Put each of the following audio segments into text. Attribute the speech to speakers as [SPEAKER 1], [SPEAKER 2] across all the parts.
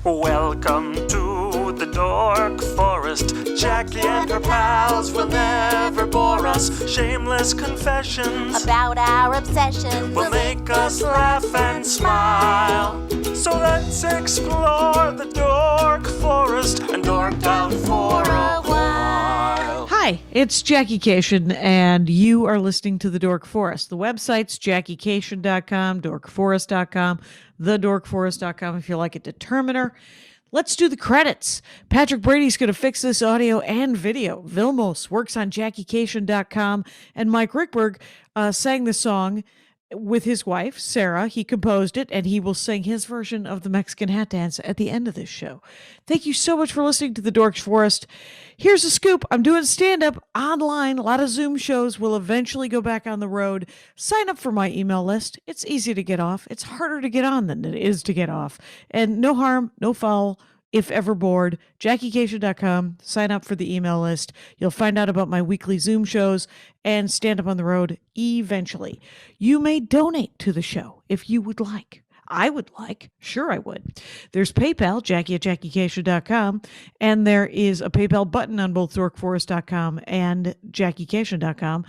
[SPEAKER 1] Welcome to the Dork Forest. Jackie and her pals will never bore us. Shameless confessions
[SPEAKER 2] about our obsessions
[SPEAKER 1] will make us laugh and smile. So let's explore the Dork Forest and dork out for a while.
[SPEAKER 3] Hi, it's Jackie Cation, and you are listening to The Dork Forest. The website's JackieCation.com, dorkforest.com, thedorkforest.com if you like a determiner. Let's do the credits. Patrick Brady's going to fix this audio and video. Vilmos works on JackieCation.com, and Mike Ruekberg sang the song with his wife, Sarah. He composed it, and he will sing his version of the Mexican hat dance at the end of this show. Thank you so much for listening to The Dork Forest. Here's a scoop. I'm doing stand-up online. A lot of Zoom shows will eventually go back on the road. Sign up for my email list. It's easy to get off. It's harder to get on than it is to get off. And no harm, no foul. If ever bored, JackieCation.com, sign up for the email list. You'll find out about my weekly Zoom shows and stand up on the road eventually. You may donate to the show if you would like. I would like. Sure, I would. There's PayPal, Jackie at JackieCation.com, and there is a PayPal button on both DorkForest.com and JackieCation.com.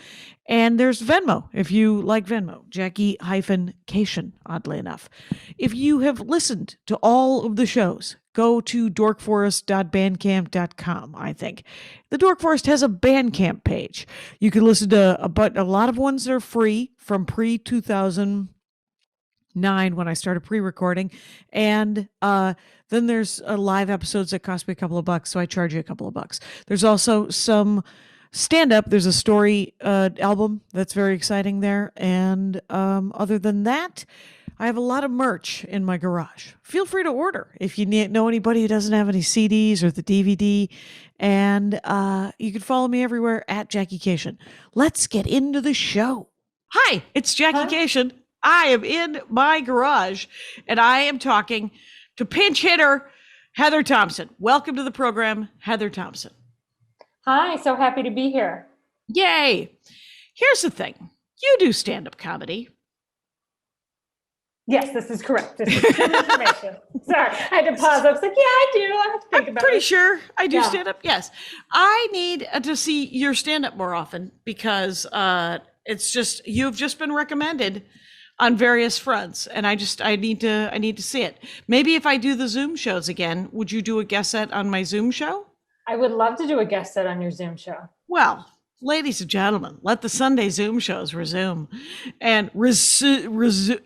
[SPEAKER 3] And there's Venmo, if you like Venmo, Jackie-Cation, oddly enough. If you have listened to all of the shows, go to dorkforest.bandcamp.com, I think. The Dork Forest has a Bandcamp page. You can listen to a lot of ones that are free from pre-2009 when I started pre-recording. And then there's live episodes that cost me a couple of bucks, so I charge you a couple of bucks. There's also some stand-up. There's a story album that's very exciting there. And other than that, I have a lot of merch in my garage. Feel free to order if you know anybody who doesn't have any CDs or the DVD. And you can follow me everywhere at Jackie Cation. Let's get into the show. Hi, it's Jackie Cation. I am in my garage, and I am talking to pinch hitter Heather Thomson. Welcome to the program, Heather Thomson.
[SPEAKER 4] Hi, so happy to be here.
[SPEAKER 3] Yay. Here's the thing. You do stand-up comedy.
[SPEAKER 4] Yes, this is correct. This is good information. Sorry, I had to pause. I was like, yeah, I do. I have to think about it.
[SPEAKER 3] Pretty sure I do stand up. Yes. I need to see your stand up more often because it's just, you've just been recommended on various fronts. And I need to see it. Maybe if I do the Zoom shows again, would you do a guest set on my Zoom show?
[SPEAKER 4] I would love to do a guest set on your Zoom show.
[SPEAKER 3] Well, ladies and gentlemen, let the Sunday Zoom shows resume and resume.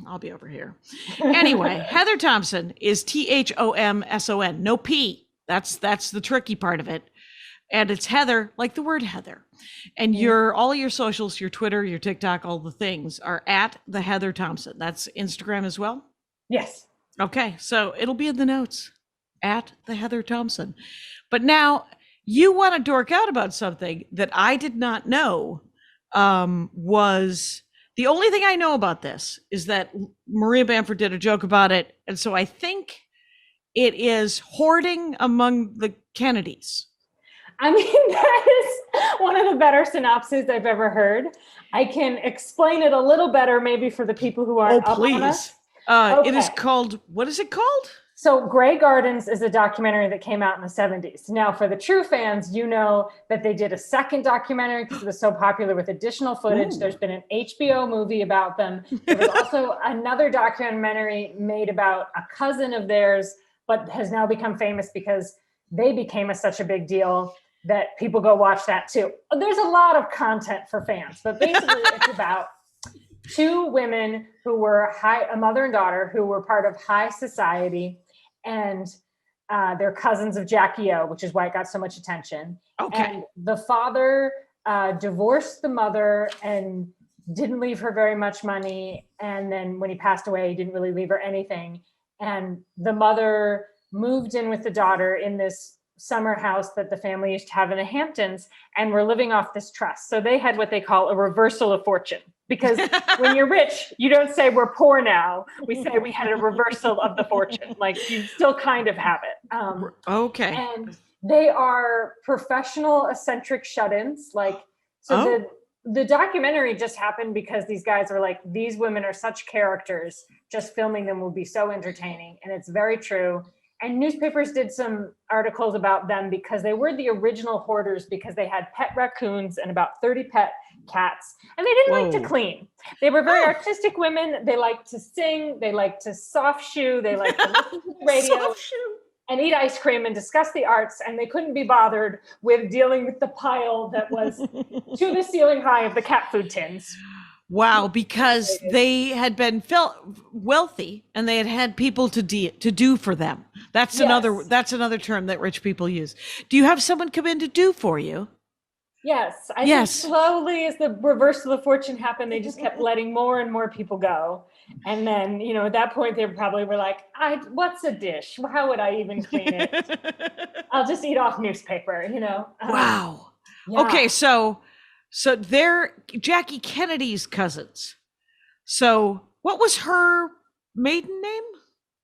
[SPEAKER 3] I'll be over here. Anyway, Heather Thomson is Thomson, no P. That's the tricky part of it. And it's Heather, like the word Heather. And all your socials, your Twitter, your TikTok, all the things are at the Heather Thomson. That's Instagram as well?
[SPEAKER 4] Yes.
[SPEAKER 3] Okay, so it'll be in the notes at the Heather Thomson. But now you want to dork out about something that I did not know was... The only thing I know about this is that Maria Bamford did a joke about it. And so I think it is hoarding among the Kennedys.
[SPEAKER 4] I mean, that is one of the better synopses I've ever heard. I can explain it a little better maybe for the people who aren't up on us.
[SPEAKER 3] It is called, what is it called?
[SPEAKER 4] So Grey Gardens is a documentary that came out in the 70s. Now, for the true fans, you know that they did a second documentary because it was so popular with additional footage. There's been an HBO movie about them. There was also another documentary made about a cousin of theirs, but has now become famous because they became such a big deal that people go watch that too. There's a lot of content for fans, but basically it's about two women who were a mother and daughter who were part of high society. And they're cousins of Jackie O, which is why it got so much attention.
[SPEAKER 3] Okay.
[SPEAKER 4] And the father divorced the mother and didn't leave her very much money. And then when he passed away, he didn't really leave her anything. And the mother moved in with the daughter in this summer house that the family used to have in the Hamptons, and were living off this trust. So they had what they call a reversal of fortune. Because when you're rich, you don't say we're poor now. We say we had a reversal of the fortune. Like you still kind of have it.
[SPEAKER 3] Okay.
[SPEAKER 4] And they are professional eccentric shut-ins. The documentary just happened because these guys were like, these women are such characters. Just filming them will be so entertaining. And it's very true. And newspapers did some articles about them because they were the original hoarders because they had pet raccoons and about 30 pet cats. And they didn't like to
[SPEAKER 3] Whoa.
[SPEAKER 4] clean. They were very
[SPEAKER 3] Oh.
[SPEAKER 4] artistic women. They liked to sing. They liked to soft shoe. They liked to listen to the radio
[SPEAKER 3] Soft shoe.
[SPEAKER 4] and eat ice cream and discuss the arts. And they couldn't be bothered with dealing with the pile that was to the ceiling high of the cat food tins.
[SPEAKER 3] Wow, because they had been felt wealthy and they had had people to do for them. That's
[SPEAKER 4] Yes.
[SPEAKER 3] that's another term that rich people use. Do you have someone come in to do for you?
[SPEAKER 4] Yes. I
[SPEAKER 3] Yes.
[SPEAKER 4] think slowly as the reverse of the fortune happened, they just kept letting more and more people go. And then, at that point they probably were like, what's a dish? How would I even clean it? I'll just eat off newspaper,
[SPEAKER 3] Wow.
[SPEAKER 4] Yeah.
[SPEAKER 3] Okay, so they're Jackie Kennedy's cousins. So what was her maiden name?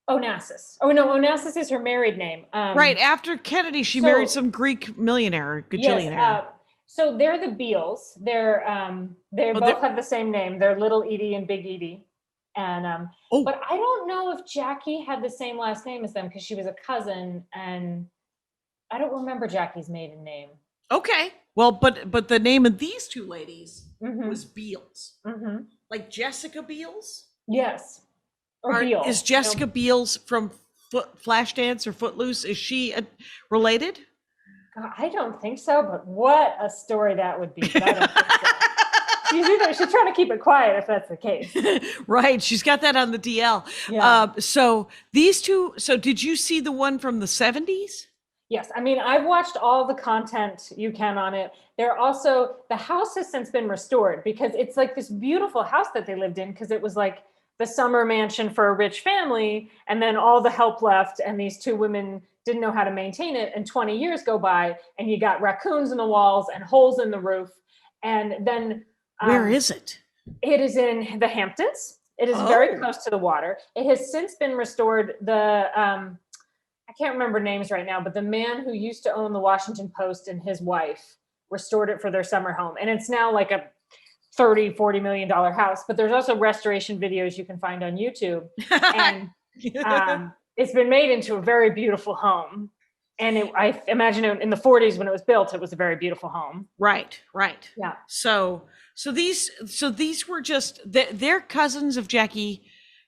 [SPEAKER 4] Onassis. Oh no, Onassis is her married name.
[SPEAKER 3] Right after Kennedy, she
[SPEAKER 4] so-
[SPEAKER 3] married some Greek millionaire, gajillionaire.
[SPEAKER 4] Yes, so they're the Beals. They both have the same name. They're Little Edie and Big Edie. And but I don't know if Jackie had the same last name as them because she was a cousin, and I don't remember Jackie's maiden name.
[SPEAKER 3] Okay. Well, but the name of these two ladies
[SPEAKER 4] Mhm.
[SPEAKER 3] was Beals.
[SPEAKER 4] Mm-hmm.
[SPEAKER 3] Like Jessica Beals?
[SPEAKER 4] Yes. Or Beal.
[SPEAKER 3] Is Jessica Beals from Flashdance or Footloose? Is she related?
[SPEAKER 4] God, I don't think so, but what a story that would be. But I don't think so. She's trying to keep it quiet if that's the case.
[SPEAKER 3] Right. She's got that on the DL.
[SPEAKER 4] Yeah.
[SPEAKER 3] So these two, did you see the one from the 70s?
[SPEAKER 4] Yes. I mean, I've watched all the content you can on it. The house has since been restored because it's like this beautiful house that they lived in because it was like the summer mansion for a rich family. And then all the help left and these two women didn't know how to maintain it. And 20 years go by and you got raccoons in the walls and holes in the roof. And then
[SPEAKER 3] Where is it?
[SPEAKER 4] it is in the Hamptons. It is very close to the water. It has since been restored. I can't remember names right now, but the man who used to own the Washington Post and his wife restored it for their summer home. And it's now like a $30-40 million house, but there's also restoration videos you can find on YouTube. And it's been made into a very beautiful home. And I imagine in the 40s when it was built, it was a very beautiful home.
[SPEAKER 3] Right.
[SPEAKER 4] Yeah.
[SPEAKER 3] So these were just they're cousins of Jackie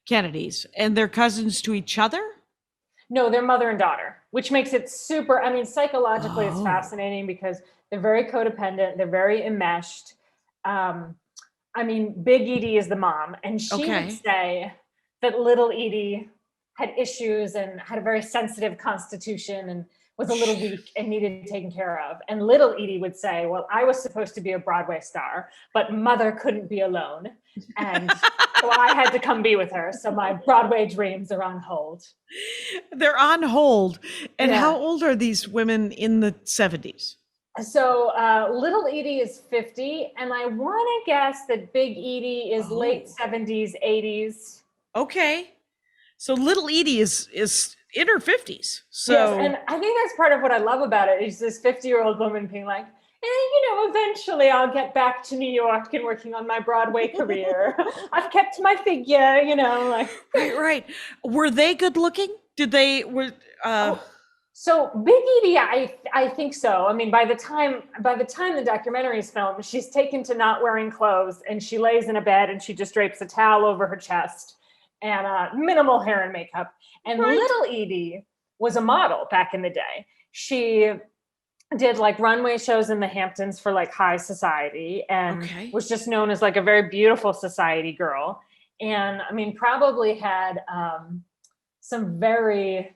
[SPEAKER 3] Kennedy's, and they're cousins to each other.
[SPEAKER 4] No, they're mother and daughter, which makes it super. I mean, psychologically, it's fascinating because they're very codependent. They're very enmeshed. I mean, Big Edie is the mom, and she would say that Little Edie had issues and had a very sensitive constitution and was a little weak and needed taken care of. And Little Edie would say, well, I was supposed to be a Broadway star, but mother couldn't be alone. And so I had to come be with her. So my Broadway dreams are on hold.
[SPEAKER 3] They're on hold. And
[SPEAKER 4] Yeah.
[SPEAKER 3] how old are these women in the 70s?
[SPEAKER 4] So Little Edie is 50. And I want to guess that Big Edie is late 70s, 80s.
[SPEAKER 3] Okay. So Little Edie is in her 50s. So
[SPEAKER 4] Yes, and I think that's part of what I love about it is this 50-year-old woman being like, eventually I'll get back to New York and working on my Broadway career. I've kept my figure, like.
[SPEAKER 3] Right. Were they good looking?
[SPEAKER 4] So Big Edie, I think so. I mean, by the time the documentary is filmed, she's taken to not wearing clothes and she lays in a bed and she just drapes a towel over her chest and minimal hair and makeup. And Little Edie was a model back in the day. She did like runway shows in the Hamptons for like high society and was just known as like a very beautiful society girl. And I mean, probably had some very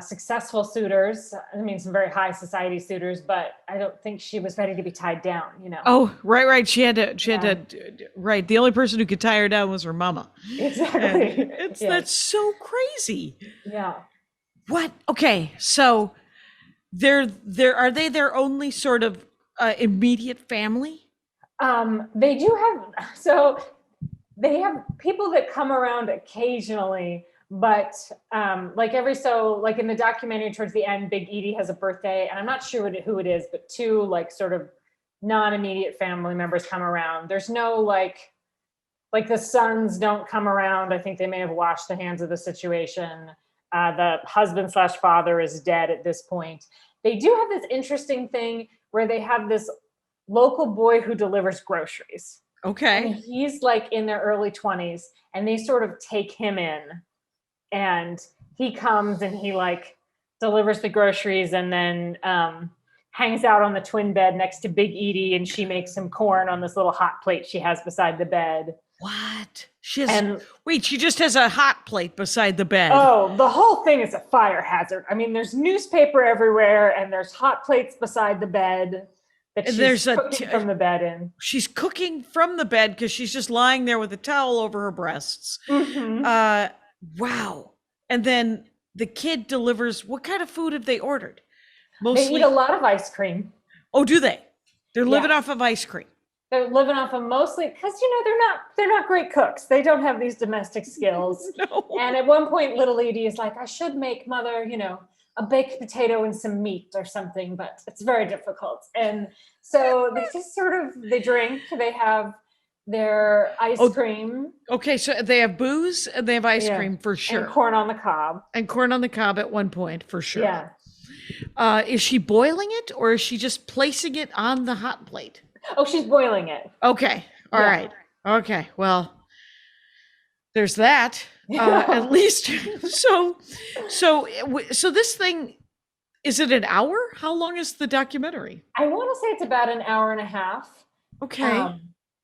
[SPEAKER 4] successful suitors. I mean, some very high society suitors, but I don't think she was ready to be tied down,
[SPEAKER 3] Oh, right. She had to, right. The only person who could tie her down was her mama.
[SPEAKER 4] Exactly.
[SPEAKER 3] That's so crazy.
[SPEAKER 4] Yeah.
[SPEAKER 3] What? Okay. So are they their only sort of immediate family?
[SPEAKER 4] They have people that come around occasionally, but like in the documentary towards the end, Big Edie has a birthday and I'm not sure who it is, but two like sort of non-immediate family members come around. There's no like the sons don't come around. I think they may have washed the hands of the situation. The husband / father is dead at this point. They do have this interesting thing where they have this local boy who delivers groceries.
[SPEAKER 3] Okay.
[SPEAKER 4] And he's like in their early 20s, and they sort of take him in, and he comes and he like delivers the groceries, and then hangs out on the twin bed next to Big Edie, and she makes him corn on this little hot plate she has beside the bed.
[SPEAKER 3] What? She just has a hot plate beside the bed.
[SPEAKER 4] Oh, the whole thing is a fire hazard. I mean, there's newspaper everywhere, and there's hot plates beside the bed that she's cooking from the bed in.
[SPEAKER 3] She's cooking from the bed because she's just lying there with a towel over her breasts.
[SPEAKER 4] Mm-hmm.
[SPEAKER 3] Wow. And then the kid delivers. What kind of food have they ordered?
[SPEAKER 4] They eat a lot of ice cream.
[SPEAKER 3] Oh, do they? They're living off of ice cream.
[SPEAKER 4] They're living off of mostly because they're not great cooks. They don't have these domestic skills.
[SPEAKER 3] No.
[SPEAKER 4] And at one point, little Edie is like, I should make mother, a baked potato and some meat or something, but it's very difficult. And so they just they drink. They have their ice cream.
[SPEAKER 3] Okay, so they have booze and they have ice cream for sure.
[SPEAKER 4] And corn on the cob.
[SPEAKER 3] And corn on the cob at one point for sure.
[SPEAKER 4] Yeah.
[SPEAKER 3] Is she boiling it or is she just placing it on the hot plate?
[SPEAKER 4] Oh, she's boiling it.
[SPEAKER 3] Okay. All right. Okay. Well, there's that. At least. So this thing, is it an hour? How long is the documentary?
[SPEAKER 4] I want to say it's about an hour and a half.
[SPEAKER 3] Okay.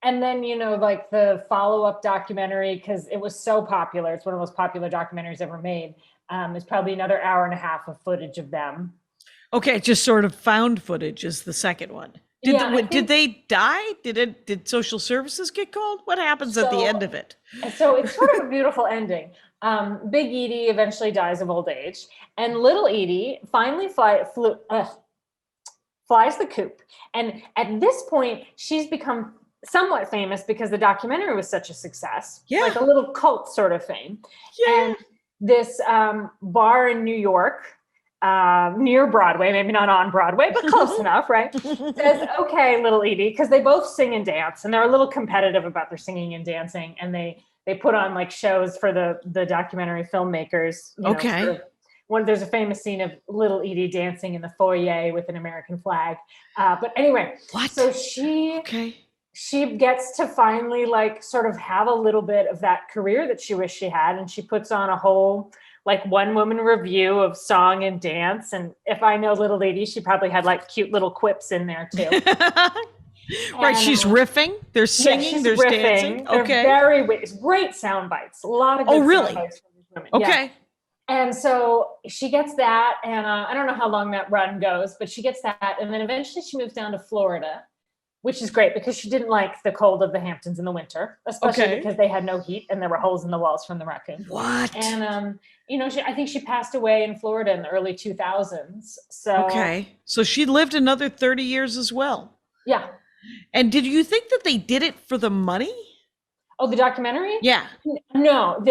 [SPEAKER 4] And then, like the follow-up documentary, because it was so popular. It's one of the most popular documentaries ever made. Is probably another hour and a half of footage of them. Okay.
[SPEAKER 3] Just sort of found footage is the second one. Did they die? Did social services get called? What happens at the end of it?
[SPEAKER 4] So it's sort of a beautiful ending. Big Edie eventually dies of old age, and little Edie finally flies the coop. And at this point, she's become somewhat famous because the documentary was such a success. Yeah. Like a little cult sort of fame. Yeah. And this bar in New York, near Broadway, maybe not on Broadway, but close enough, right? Says, okay, little Edie, because they both sing and dance, and they're a little competitive about their singing and dancing, and they put on like shows for the documentary filmmakers.
[SPEAKER 3] Okay.
[SPEAKER 4] There's a famous scene of little Edie dancing in the foyer with an American flag. But anyway,
[SPEAKER 3] what?
[SPEAKER 4] So she gets to finally like sort of have a little bit of that career that she wished she had, and she puts on a whole like one woman review of song and dance. And if I know little Edie, she probably had like cute little quips in there too.
[SPEAKER 3] Right. She's riffing. They're singing. There's riffing, dancing. Okay.
[SPEAKER 4] They're great sound bites. A lot of good sound bites from these women.
[SPEAKER 3] Okay.
[SPEAKER 4] Yeah. And so she gets that. And I don't know how long that run goes, but she gets that. And then eventually she moves down to Florida, which is great because she didn't like the cold of the Hamptons in the winter, especially because they had no heat and there were holes in the walls from the raccoon.
[SPEAKER 3] What?
[SPEAKER 4] And, I think she passed away in Florida in the early 2000s.
[SPEAKER 3] So she lived another 30 years as well.
[SPEAKER 4] Yeah.
[SPEAKER 3] And did you think that they did it for the money?
[SPEAKER 4] Oh, the documentary?
[SPEAKER 3] Yeah.
[SPEAKER 4] No,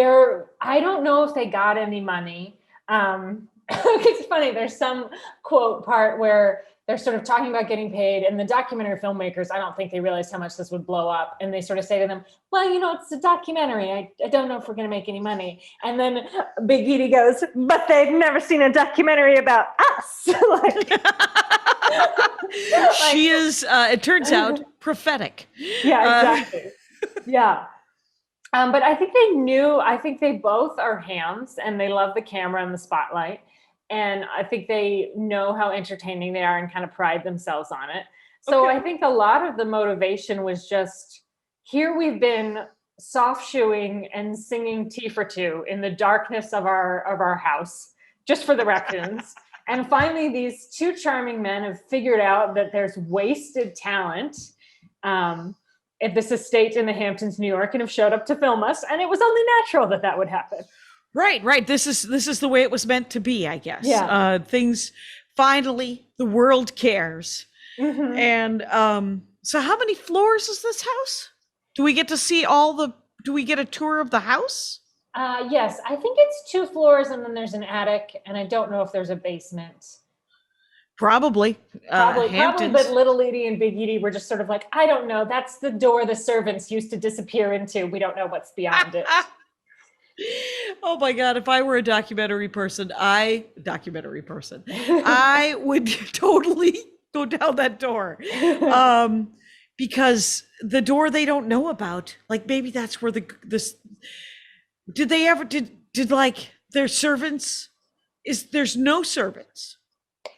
[SPEAKER 4] I don't know if they got any money. It's funny. There's some quote part where they're sort of talking about getting paid, and the documentary filmmakers, I don't think they realized how much this would blow up. And they sort of say to them, well, it's a documentary. I don't know if we're going to make any money. And then Big Edie goes, but they've never seen a documentary about us.
[SPEAKER 3] She is, it turns out, prophetic.
[SPEAKER 4] Yeah, exactly. Yeah. But I think they both are hams, and they love the camera and the spotlight. And I think they know how entertaining they are and kind of pride themselves on it. So I think a lot of the motivation was just, here we've been soft shoeing and singing Tea for Two in the darkness of our house, just for the raccoons. And finally, these two charming men have figured out that there's wasted talent at this estate in the Hamptons, New York, and have showed up to film us. And it was only natural that would happen. Right.
[SPEAKER 3] This is the way it was meant to be, I guess.
[SPEAKER 4] Yeah.
[SPEAKER 3] Things finally, the world cares. Mm-hmm. And so how many floors is this house? Do we get to see do we get a tour of the house?
[SPEAKER 4] Yes, I think it's 2 floors and then there's an attic, and I don't know if there's a basement.
[SPEAKER 3] Probably,
[SPEAKER 4] but little Edie and Big Edie were just sort of like, I don't know. That's the door the servants used to disappear into. We don't know what's beyond it.
[SPEAKER 3] Oh my God. If I were a documentary person, I would totally go down that door. Because the door they don't know about, like maybe that's where this, did they ever, did like their servants, there's no servants.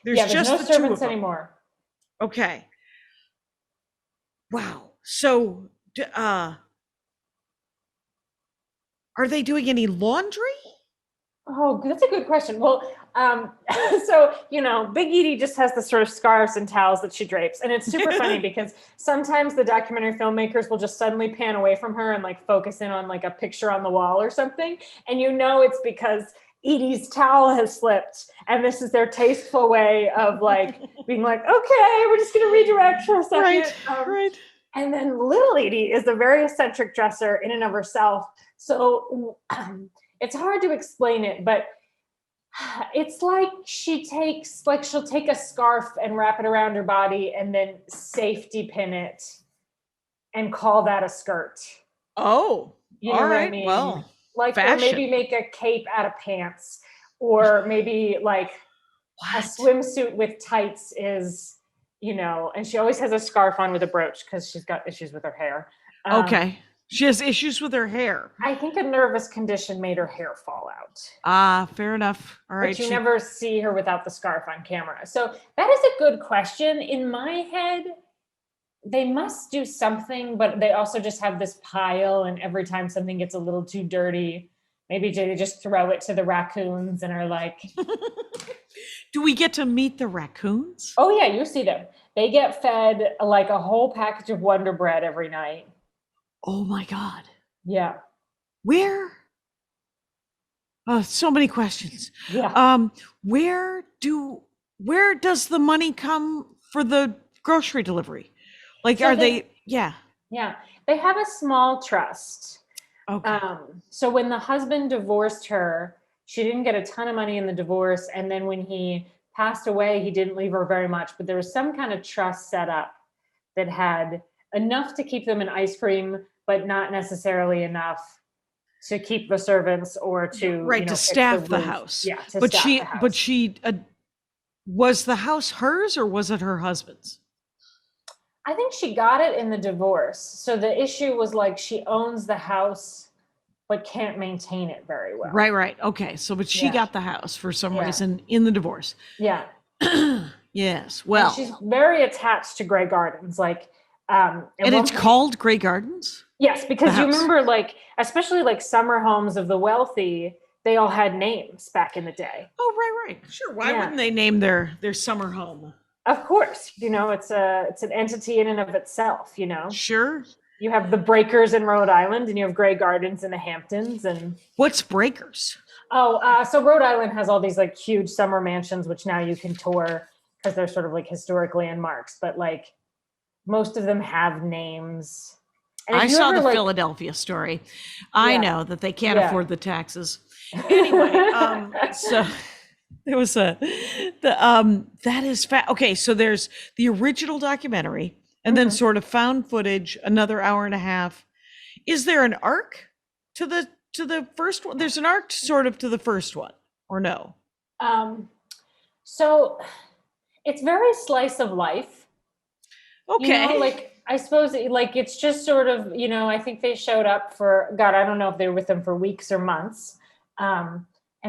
[SPEAKER 3] There's
[SPEAKER 4] Yeah, there's
[SPEAKER 3] just
[SPEAKER 4] no
[SPEAKER 3] the two
[SPEAKER 4] servants
[SPEAKER 3] of them.
[SPEAKER 4] anymore.
[SPEAKER 3] Okay. Wow. So, are they doing any laundry?
[SPEAKER 4] Oh, that's a good question. Well, so, Big Edie just has the sort of scarves and towels that she drapes. And it's super funny because sometimes the documentary filmmakers will just suddenly pan away from her and like focus in on like a picture on the wall or something. And it's because Edie's towel has slipped. And this is their tasteful way of like being like, okay, we're just going to redirect for a second.
[SPEAKER 3] Right, right.
[SPEAKER 4] And then little Edie is a very eccentric dresser in and of herself. So it's hard to explain it, but it's like she'll take a scarf and wrap it around her body and then safety pin it and call that a skirt.
[SPEAKER 3] Oh,
[SPEAKER 4] you know
[SPEAKER 3] all
[SPEAKER 4] what
[SPEAKER 3] right.
[SPEAKER 4] I mean?
[SPEAKER 3] Well,
[SPEAKER 4] like,
[SPEAKER 3] fashion.
[SPEAKER 4] Or maybe make a cape out of pants, or maybe like a swimsuit with tights is, and she always has a scarf on with a brooch because she's got issues with her hair.
[SPEAKER 3] Okay. She has issues with her hair.
[SPEAKER 4] I think a nervous condition made her hair fall out.
[SPEAKER 3] Ah, fair enough. All right.
[SPEAKER 4] But you never see her without the scarf on camera. So that is a good question. In my head, they must do something, but they also just have this pile, and every time something gets a little too dirty, maybe they just throw it to the raccoons and are like...
[SPEAKER 3] Do we get to meet the raccoons?
[SPEAKER 4] Oh yeah, you see them. They get fed like a whole package of Wonder Bread every night.
[SPEAKER 3] Oh my God.
[SPEAKER 4] Yeah.
[SPEAKER 3] Where? Oh, so many questions.
[SPEAKER 4] Yeah.
[SPEAKER 3] Where does the money come for the grocery delivery? Like, so yeah.
[SPEAKER 4] Yeah. They have a small trust.
[SPEAKER 3] Okay.
[SPEAKER 4] So when the husband divorced her, she didn't get a ton of money in the divorce. And then when he passed away, he didn't leave her very much, but there was some kind of trust set up that had enough to keep them in ice cream, but not necessarily enough to keep the servants or to
[SPEAKER 3] to staff the house.
[SPEAKER 4] Yeah,
[SPEAKER 3] but she was the house hers or was it her husband's?
[SPEAKER 4] I think she got it in the divorce. So the issue was like she owns the house but can't maintain it very well.
[SPEAKER 3] Right. Okay. So but she got the house for some reason in the divorce.
[SPEAKER 4] Yeah.
[SPEAKER 3] Yes. Well,
[SPEAKER 4] and she's very attached to Grey Gardens, like
[SPEAKER 3] and it's called Grey Gardens?
[SPEAKER 4] Yes, because you remember, like, especially like summer homes of the wealthy, they all had names back in the day.
[SPEAKER 3] Oh, right. Sure. Why wouldn't they name their summer home?
[SPEAKER 4] Of course. It's an entity in and of itself,
[SPEAKER 3] Sure.
[SPEAKER 4] You have the Breakers in Rhode Island and you have Grey Gardens in the Hamptons. And
[SPEAKER 3] what's Breakers?
[SPEAKER 4] So Rhode Island has all these like huge summer mansions, which now you can tour because they're sort of like historic landmarks, but like most of them have names. And
[SPEAKER 3] I saw the Philadelphia story. I know that they can't afford the taxes. Anyway, so there was that is okay. So there's the original documentary and then sort of found footage, another hour and a half. Is there an arc to the first one? There's an arc sort of to the first one, or no?
[SPEAKER 4] So it's very slice of life.
[SPEAKER 3] Okay.
[SPEAKER 4] I suppose it's just sort of, I think they showed up for, God, I don't know if they were with them for weeks or months, and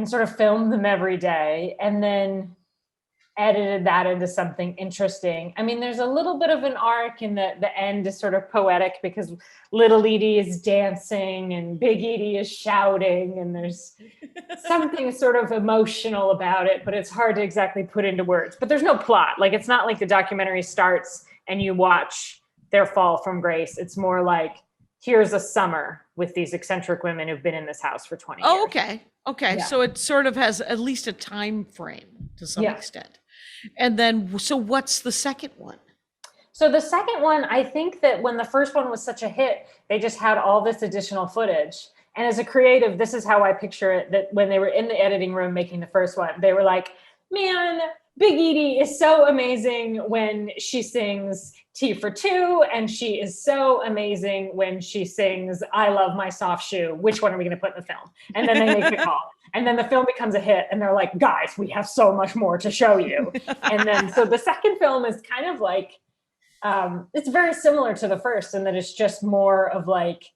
[SPEAKER 4] sort of filmed them every day and then edited that into something interesting. I mean, there's a little bit of an arc in the end is sort of poetic because little Edie is dancing and Big Edie is shouting and there's something sort of emotional about it, but it's hard to exactly put into words. But there's no plot. Like, it's not like the documentary starts and you watch their fall from grace. It's more like, here's a summer with these eccentric women who've been in this house for 20 years.
[SPEAKER 3] Oh, okay. Yeah. So it sort of has at least a time frame to some extent. And then, so what's the second one?
[SPEAKER 4] So the second one, I think that when the first one was such a hit, they just had all this additional footage. And as a creative, this is how I picture it, that when they were in the editing room making the first one, they were like, man, Big Edie is so amazing when she sings Tea for Two, and she is so amazing when she sings I Love My Soft Shoe. Which one are we going to put in the film? And then they make the call. And then the film becomes a hit, and they're like, guys, we have so much more to show you. And then, so the second film is kind of like, it's very similar to the first in that it's just more of like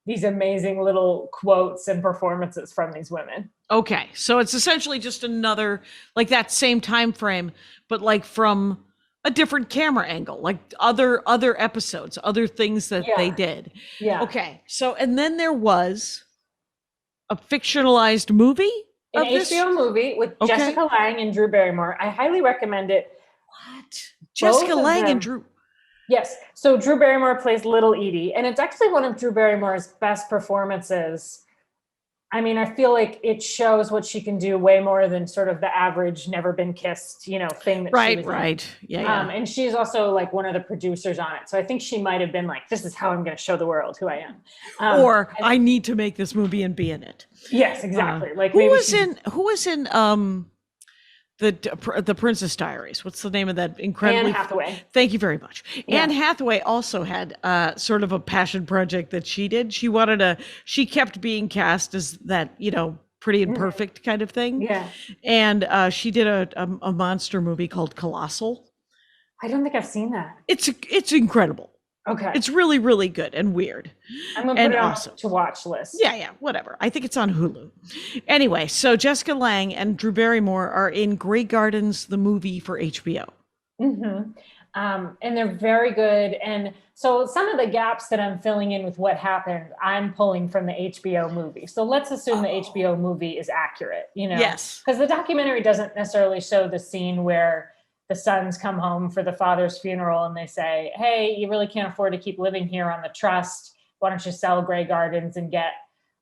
[SPEAKER 4] these amazing little quotes and performances from these women.
[SPEAKER 3] Okay, so it's essentially just another, like that same time frame, but like from a different camera angle, like other episodes, other things that they did.
[SPEAKER 4] Yeah.
[SPEAKER 3] Okay, so and then there was a fictionalized movie
[SPEAKER 4] An
[SPEAKER 3] of this?
[SPEAKER 4] HBO movie with
[SPEAKER 3] Okay.
[SPEAKER 4] Jessica Lange and Drew Barrymore. I highly recommend it.
[SPEAKER 3] What? Jessica
[SPEAKER 4] of
[SPEAKER 3] Lange
[SPEAKER 4] them.
[SPEAKER 3] and Drew.
[SPEAKER 4] Yes. So Drew Barrymore plays Little Edie, and it's actually one of Drew Barrymore's best performances. I mean, I feel like it shows what she can do way more than sort of the average never been kissed, thing that she was in.
[SPEAKER 3] Right. Yeah.
[SPEAKER 4] And she's also like one of the producers on it. So I think she might have been like, this is how I'm going to show the world who I am.
[SPEAKER 3] Or I need to make this movie and be in it.
[SPEAKER 4] Yes, exactly. Like
[SPEAKER 3] who was in the Princess Diaries? What's the name of that incredibly?
[SPEAKER 4] Anne Hathaway.
[SPEAKER 3] Thank you very much.
[SPEAKER 4] Yeah.
[SPEAKER 3] Anne Hathaway also had sort of a passion project that she did. She kept being cast as that, Pretty and Perfect kind of thing.
[SPEAKER 4] Yeah.
[SPEAKER 3] And she did a monster movie called Colossal.
[SPEAKER 4] I don't think I've seen that.
[SPEAKER 3] It's incredible.
[SPEAKER 4] Okay.
[SPEAKER 3] It's really, really good and weird.
[SPEAKER 4] I'm going to put it on to watch list.
[SPEAKER 3] Yeah, whatever. I think it's on Hulu. Anyway, so Jessica Lange and Drew Barrymore are in Grey Gardens, the movie for HBO.
[SPEAKER 4] Mm-hmm. And they're very good. And so some of the gaps that I'm filling in with what happened, I'm pulling from the HBO movie. So let's assume the HBO movie is accurate,
[SPEAKER 3] Yes.
[SPEAKER 4] Because the documentary doesn't necessarily show the scene where the sons come home for the father's funeral and they say, hey, you really can't afford to keep living here on the trust. Why don't you sell Grey Gardens and get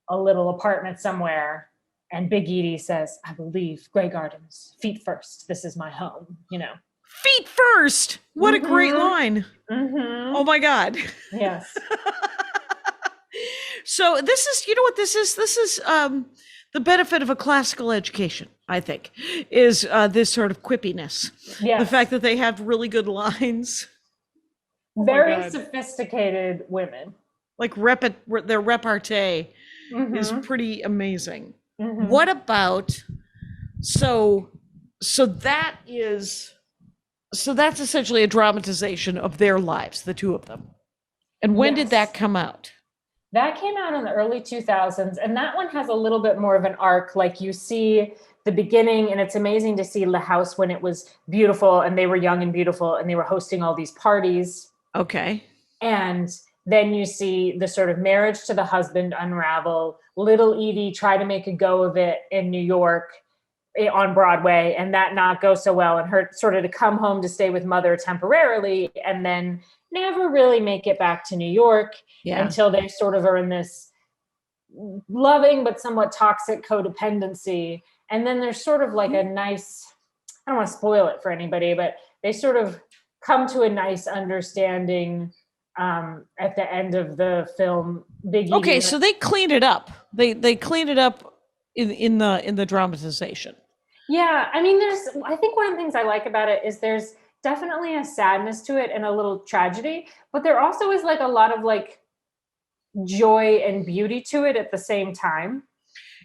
[SPEAKER 4] a little apartment somewhere? And Big Edie says, I believe Grey Gardens, feet first. This is my home,
[SPEAKER 3] Feet first. What a great line.
[SPEAKER 4] Mm-hmm.
[SPEAKER 3] Oh my God.
[SPEAKER 4] Yes.
[SPEAKER 3] So this is, you know what this is? This is the benefit of a classical education, I think, is this sort of quippiness.
[SPEAKER 4] Yes.
[SPEAKER 3] The fact that they have really good lines.
[SPEAKER 4] Very sophisticated women.
[SPEAKER 3] Like their repartee is pretty amazing.
[SPEAKER 4] Mm-hmm.
[SPEAKER 3] What about, so that's essentially a dramatization of their lives, the two of them. And when did that come out?
[SPEAKER 4] That came out in the early 2000s, and that one has a little bit more of an arc. Like you see the beginning, and it's amazing to see the house when it was beautiful, and they were young and beautiful, and they were hosting all these parties.
[SPEAKER 3] Okay.
[SPEAKER 4] And then you see the sort of marriage to the husband unravel. Little Edie try to make a go of it in New York on Broadway, and that not go so well, and her sort of to come home to stay with mother temporarily, and then never really make it back to New York until they sort of are in this loving but somewhat toxic codependency. And then there's sort of like a nice, I don't want to spoil it for anybody, but they sort of come to a nice understanding at the end of the film.
[SPEAKER 3] Okay, so they cleaned it up. They cleaned it up in the dramatization.
[SPEAKER 4] Yeah, I mean, I think one of the things I like about it is there's definitely a sadness to it and a little tragedy, but there also is like a lot of like joy and beauty to it at the same time.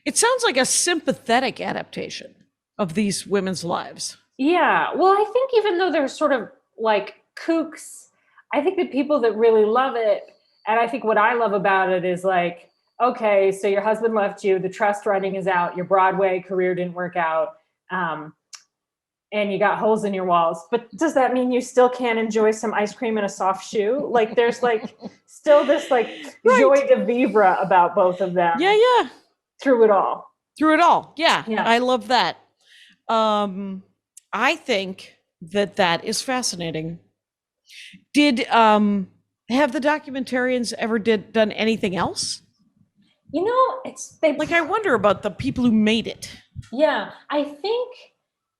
[SPEAKER 3] It sounds like a sympathetic adaptation of these women's lives.
[SPEAKER 4] Yeah, well, I think even though they're sort of like kooks, I think the people that really love it, and I think what I love about it is like, okay, so your husband left you, the trust running is out, your Broadway career didn't work out, and you got holes in your walls. But does that mean you still can't enjoy some ice cream and a soft shoe? Like there's like still this like joy de vivre about both of them.
[SPEAKER 3] Yeah.
[SPEAKER 4] Through it all.
[SPEAKER 3] Yeah. I love that. I think that is fascinating. Did have the documentarians ever done anything else? I wonder about the people who made it.
[SPEAKER 4] Yeah, I think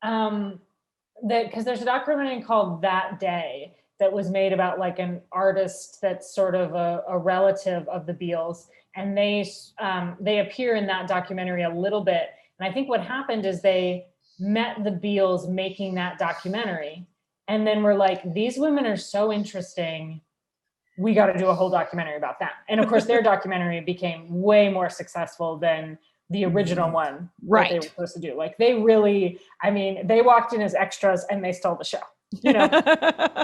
[SPEAKER 4] that because there's a documentary called That Day that was made about like an artist that's sort of a relative of the Beals, and they appear in that documentary a little bit. And I think what happened is they met the Beals making that documentary. And then we're like, these women are so interesting. We got to do a whole documentary about them. And of course, their documentary became way more successful than the original one that they were supposed to do. Like they really, I mean, they walked in as extras and they stole the show. You know,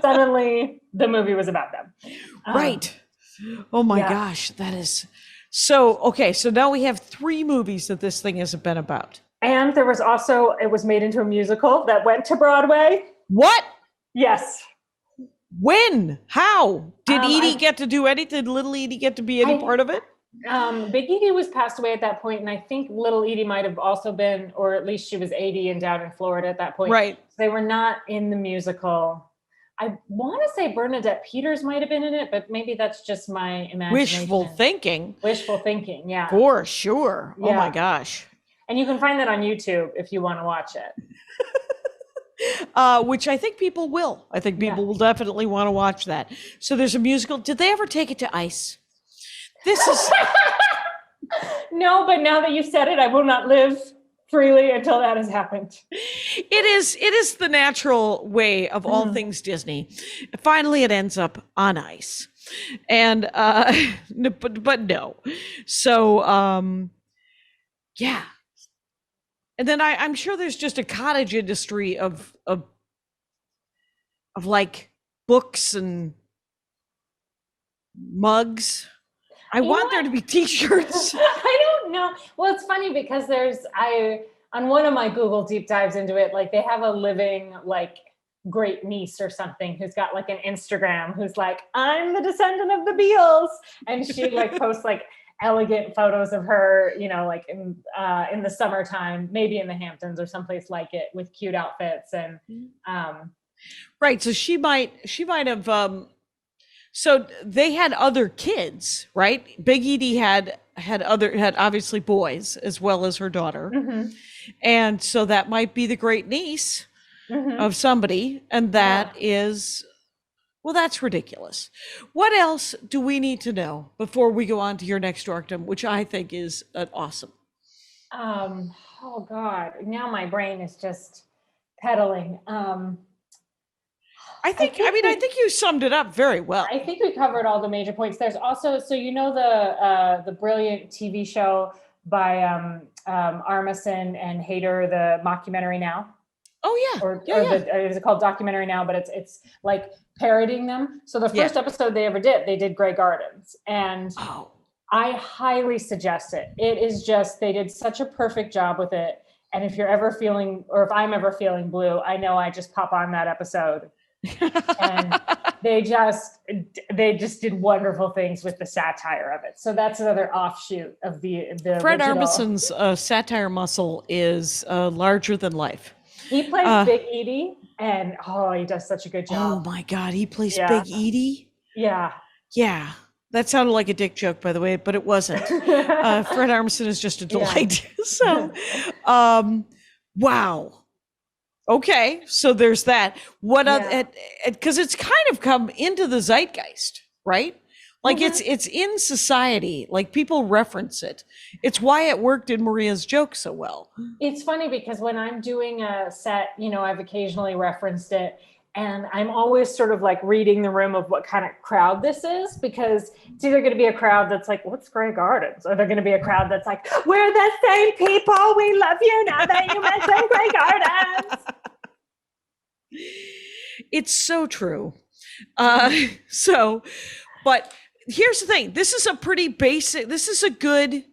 [SPEAKER 4] suddenly the movie was about them.
[SPEAKER 3] Right. Oh my gosh, that is so okay. So now we have 3 movies that this thing has been about.
[SPEAKER 4] And there was also, it was made into a musical that went to Broadway.
[SPEAKER 3] What?
[SPEAKER 4] Yes.
[SPEAKER 3] When? How? Did Edie get to do anything? Did little Edie get to be any part of it?
[SPEAKER 4] Big Edie was passed away at that point, and I think little Edie might have also been, or at least she was 80 and down in Florida at that point.
[SPEAKER 3] Right.
[SPEAKER 4] So they were not in the musical. I want to say Bernadette Peters might have been in it, but maybe that's just my imagination.
[SPEAKER 3] Wishful thinking.
[SPEAKER 4] Wishful thinking, yeah.
[SPEAKER 3] For sure. Yeah. Oh my gosh.
[SPEAKER 4] And you can find that on YouTube if you want to watch it.
[SPEAKER 3] Which I think people will. I think people will definitely want to watch that. So there's a musical. Did they ever take it to ice? This is
[SPEAKER 4] No, but now that you've said it, I will not live freely until that has happened.
[SPEAKER 3] It is the natural way of all things Disney. Finally, it ends up on ice, and but no. So yeah, and then I'm sure there's just a cottage industry of like books and mugs. I want there to be t-shirts.
[SPEAKER 4] I don't know. Well, it's funny because on one of my Google deep dives into it, like they have a living like great niece or something who's got like an Instagram who's like, I'm the descendant of the Beals. And she like posts like elegant photos of her, you know, like in the summertime, maybe in the Hamptons or someplace like it with cute outfits. And
[SPEAKER 3] right. So she might have so they had other kids, right? Big Edie had obviously boys as well as her daughter. And so that might be the great niece of somebody. And that is, well, that's ridiculous. What else do we need to know before we go on to your next Dorkdom, which I think is awesome?
[SPEAKER 4] Oh God, now my brain is just pedaling.
[SPEAKER 3] I think you summed it up very well.
[SPEAKER 4] I think we covered all the major points. There's also, so you know the brilliant TV show by Armisen and Hader, the mockumentary Now.
[SPEAKER 3] Oh yeah.
[SPEAKER 4] Or is it called Documentary Now? But it's like parodying them. So the first episode they ever did, they did Grey Gardens, and I highly suggest it. It is just, they did such a perfect job with it. And if you're ever feeling, or if I'm ever feeling blue, I know I just pop on that episode. And they just did wonderful things with the satire of it. So that's another offshoot of the
[SPEAKER 3] Fred
[SPEAKER 4] original.
[SPEAKER 3] Armisen's satire muscle is larger than life.
[SPEAKER 4] He plays Big Edie, and he does such a good job.
[SPEAKER 3] Oh my God, he plays Big Edie?
[SPEAKER 4] Yeah.
[SPEAKER 3] That sounded like a dick joke, by the way, but it wasn't. Fred Armisen is just a delight. So wow. Okay, so there's that. What other? Because it's kind of come into the zeitgeist, right? Like it's in society. Like people reference it. It's why it worked in Maria's joke so well.
[SPEAKER 4] It's funny because when I'm doing a set, you know, I've occasionally referenced it, and I'm always sort of like reading the room of what kind of crowd this is, because it's either going to be a crowd that's like, what's Grey Gardens? Or they're going to be a crowd that's like, we're the same people. We love you now that you mentioned Grey Gardens.
[SPEAKER 3] It's so true. But here's the thing. This is a pretty basic, this is a good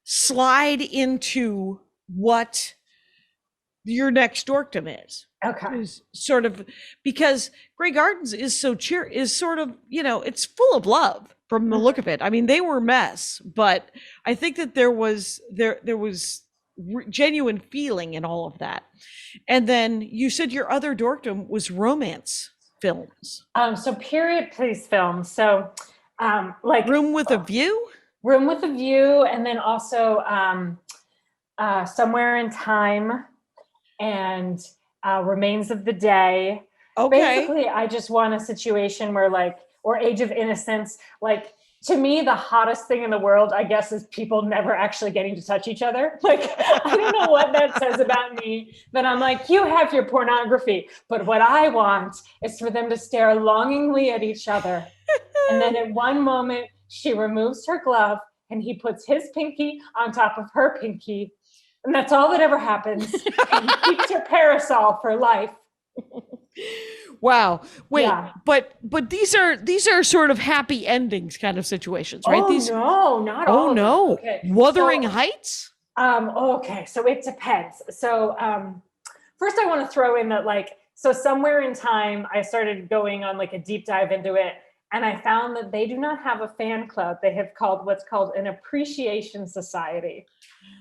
[SPEAKER 3] slide into what your next Dorkdom is.
[SPEAKER 4] Okay.
[SPEAKER 3] Is sort of, because Grey Gardens is sort of, you know, it's full of love from the look of it. I mean, they were a mess, but I think that there was genuine feeling in all of that. And then you said your other Dorkdom was romance films.
[SPEAKER 4] So period piece films. So like
[SPEAKER 3] Room with a View?
[SPEAKER 4] Room with a View, and then also Somewhere in Time and Remains of the Day.
[SPEAKER 3] Okay.
[SPEAKER 4] Basically, I just want a situation where or Age of Innocence, like to me, the hottest thing in the world, I guess, is people never actually getting to touch each other. Like, I don't know what that says about me, but I'm like, you have your pornography, but what I want is for them to stare longingly at each other. And then at one moment, she removes her glove and he puts his pinky on top of her pinky. And that's all that ever happens. And he keeps her parasol for life.
[SPEAKER 3] Wow. Wait,
[SPEAKER 4] Yeah.
[SPEAKER 3] but these are sort of happy endings kind of situations, right?
[SPEAKER 4] Oh, no, not all
[SPEAKER 3] Oh
[SPEAKER 4] of them.
[SPEAKER 3] no.
[SPEAKER 4] Okay.
[SPEAKER 3] Wuthering
[SPEAKER 4] So,
[SPEAKER 3] Heights?
[SPEAKER 4] okay, so it depends. So first I want to throw in that, like, so somewhere in time, I started going on like a deep dive into it. And I found that they do not have a fan club. They have called what's called an appreciation society,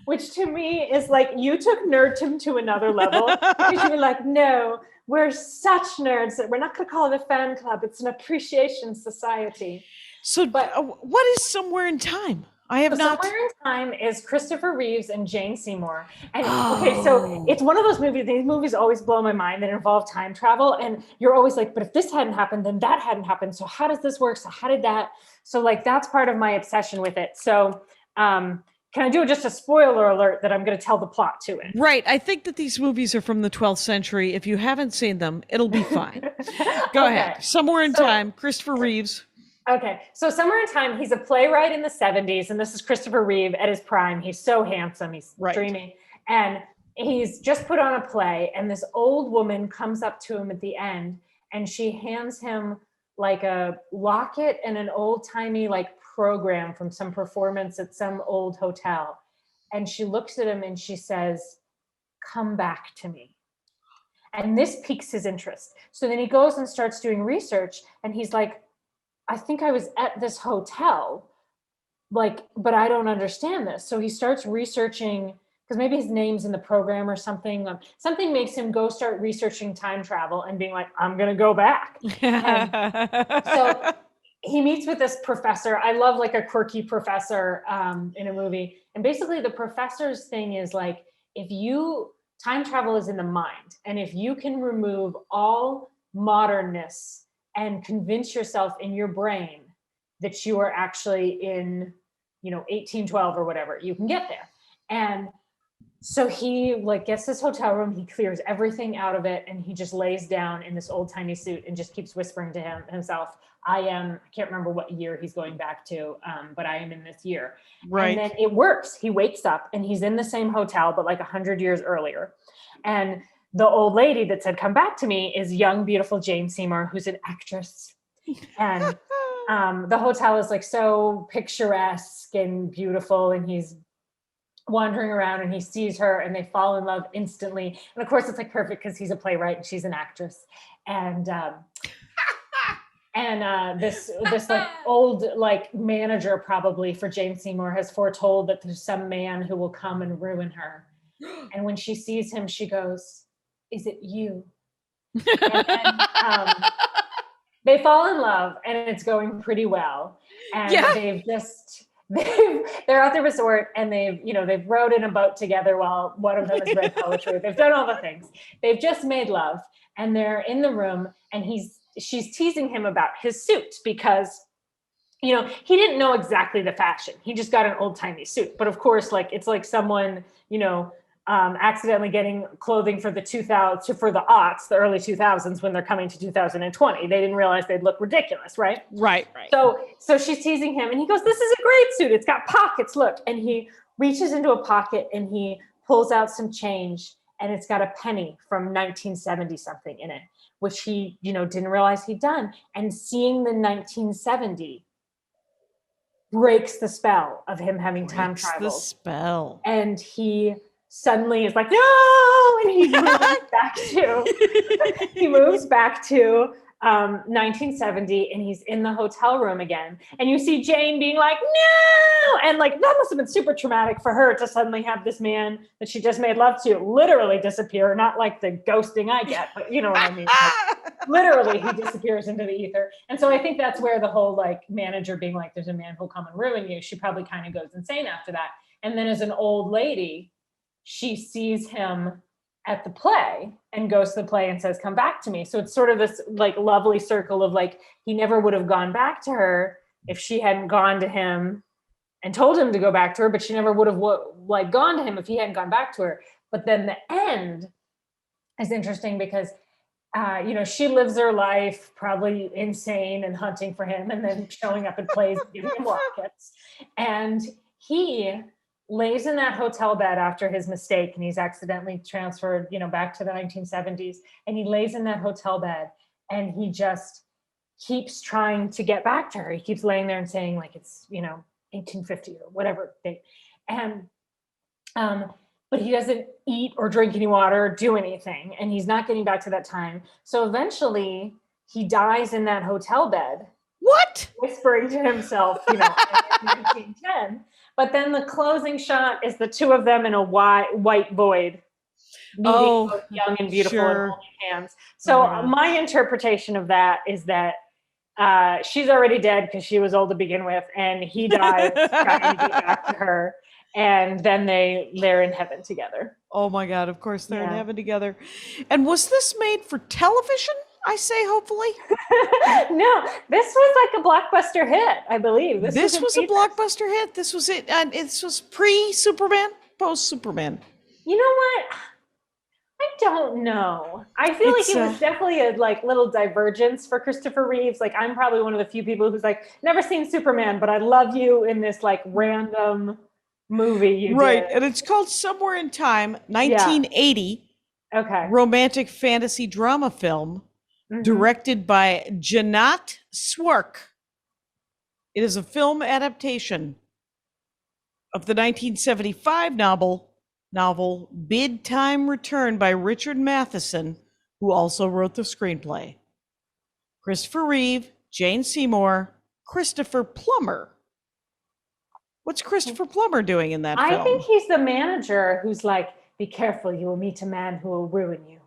[SPEAKER 4] which to me is like, you took nerdtum to another level because you were like, no, we're such nerds that we're not going to call it a fan club. It's an appreciation society.
[SPEAKER 3] So,
[SPEAKER 4] But
[SPEAKER 3] what is Somewhere in Time? I have not.
[SPEAKER 4] Somewhere in Time is Christopher Reeves and Jane Seymour. And okay, so it's one of those movies. These movies always blow my mind that involve time travel. And you're always like, but if this hadn't happened, then that hadn't happened. So how does this work? So how did that? So like, that's part of my obsession with it. So can I do just a spoiler alert that I'm going to tell the plot to it?
[SPEAKER 3] Right. I think that these movies are from the 12th century. If you haven't seen them, it'll be fine. Go ahead. Somewhere in Time, Christopher Reeves.
[SPEAKER 4] Okay, so Somewhere in Time, he's a playwright in the 70s, and this is Christopher Reeve at his prime. He's so handsome, he's dreamy. And he's just put on a play, and this old woman comes up to him at the end, and she hands him like a locket and an old-timey like program from some performance at some old hotel. And she looks at him and she says, "Come back to me." And this piques his interest. So then he goes and starts doing research, and he's like, I think I was at this hotel, like, but I don't understand this. So he starts researching, because maybe his name's in the program or something. Something makes him go start researching time travel and being like, I'm going to go back. And so he meets with this professor. I love like a quirky professor in a movie. And basically the professor's thing is like, time travel is in the mind. And if you can remove all modernness and convince yourself in your brain that you are actually in, 1812 or whatever, you can get there. And so he like gets this hotel room, he clears everything out of it, and he just lays down in this old timey suit and just keeps whispering to himself, I can't remember what year he's going back to, but I am in this year.
[SPEAKER 3] Right.
[SPEAKER 4] And then it works. He wakes up and he's in the same hotel, but like 100 years earlier. And the old lady that said, come back to me, is young, beautiful Jane Seymour, who's an actress. And the hotel is like so picturesque and beautiful. And he's wandering around and he sees her and they fall in love instantly. And of course it's like perfect because he's a playwright and she's an actress. And this like old like manager probably for Jane Seymour has foretold that there's some man who will come and ruin her. And when she sees him, she goes, is it you? And then, they fall in love and it's going pretty well. And they're at the resort and they've rowed in a boat together while one of them has read poetry. They've done all the things. They've just made love and they're in the room and she's teasing him about his suit because, he didn't know exactly the fashion. He just got an old timey suit. But of course, like, it's like someone, accidentally getting clothing for the the early 2000s when they're coming to 2020. They didn't realize they'd look ridiculous, right?
[SPEAKER 3] Right.
[SPEAKER 4] So she's teasing him and he goes, this is a great suit. It's got pockets, look. And he reaches into a pocket and he pulls out some change and it's got a penny from 1970 something in it, which he, didn't realize he'd done. And seeing the 1970 breaks the spell of him having time travel.
[SPEAKER 3] The spell.
[SPEAKER 4] And he suddenly is like, no, and he moves back to 1970 and he's in the hotel room again. And you see Jane being like, no, and like, that must have been super traumatic for her to suddenly have this man that she just made love to literally disappear, not like the ghosting I get, but you know what I mean? Like, literally he disappears into the ether. And so I think that's where the whole like manager being like, there's a man who'll come and ruin you, she probably kind of goes insane after that. And then as an old lady, she sees him at the play and goes to the play and says, come back to me. So it's sort of this like lovely circle of like, he never would have gone back to her if she hadn't gone to him and told him to go back to her, but she never would have like gone to him if he hadn't gone back to her. But then the end is interesting because she lives her life probably insane and hunting for him, and then showing up in plays and giving him lockets. And he lays in that hotel bed after his mistake, and he's accidentally transferred, back to the 1970s. And he lays in that hotel bed, and he just keeps trying to get back to her. He keeps laying there and saying, like, it's 1850 or whatever date, and but he doesn't eat or drink any water or do anything, and he's not getting back to that time. So eventually he dies in that hotel bed.
[SPEAKER 3] What?
[SPEAKER 4] Whispering to himself, in 1910. But then the closing shot is the two of them in a white void, meeting both young and beautiful and holding hands. So my interpretation of that is that she's already dead because she was old to begin with, and he dies trying to get back to her. And then they're in heaven together.
[SPEAKER 3] Oh my God, of course they're in heaven together. And was this made for television? I say hopefully.
[SPEAKER 4] No, this was like a blockbuster hit, I believe.
[SPEAKER 3] This was a blockbuster hit. This was it. And this was pre-Superman, post-Superman.
[SPEAKER 4] You know what? I don't know. I feel like it was definitely a little divergence for Christopher Reeves. Like, I'm probably one of the few people who's never seen Superman, but I love you in this random movie you did.
[SPEAKER 3] And it's called Somewhere in Time, 1980.
[SPEAKER 4] Okay.
[SPEAKER 3] Romantic fantasy drama film directed by Janat Swark. It is a film adaptation of the 1975 novel Bid Time Return by Richard Matheson, who also wrote the screenplay. Christopher Reeve, Jane Seymour, Christopher Plummer. What's Christopher Plummer doing in that film?
[SPEAKER 4] I think he's the manager who's be careful, you will meet a man who will ruin you.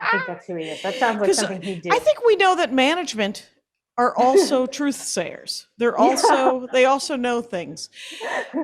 [SPEAKER 4] I think that's who he is. That sounds like something he'd do.
[SPEAKER 3] I think we know that management are also truth sayers. They also know things.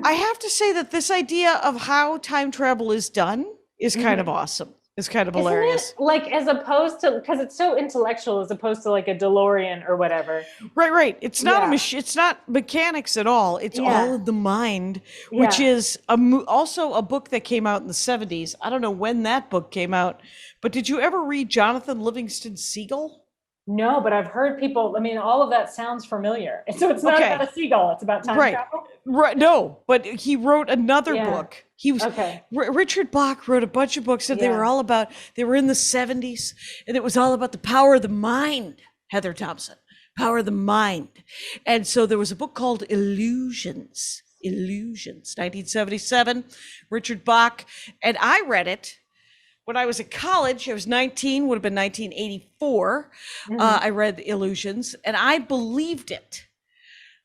[SPEAKER 3] I have to say that this idea of how time travel is done is kind of awesome. It's kind of hilarious.
[SPEAKER 4] Isn't it, as opposed to, because it's so intellectual as opposed to a DeLorean or whatever.
[SPEAKER 3] Right. It's not a machine. It's not mechanics at all. It's all of the mind, which is also a book that came out in the 70s. I don't know when that book came out, but did you ever read Jonathan Livingston Seagull?
[SPEAKER 4] No, but I've heard people, all of that sounds familiar. So it's not about a seagull, it's about time travel?
[SPEAKER 3] Right. No, but he wrote another book. He was Richard Bach wrote a bunch of books, and they were in the 70s, and it was all about the power of the mind, Heather Thomson, power of the mind. And so there was a book called Illusions, 1977, Richard Bach, and I read it when I was at college. I was 19, would have been 1984. I read Illusions, and I believed it.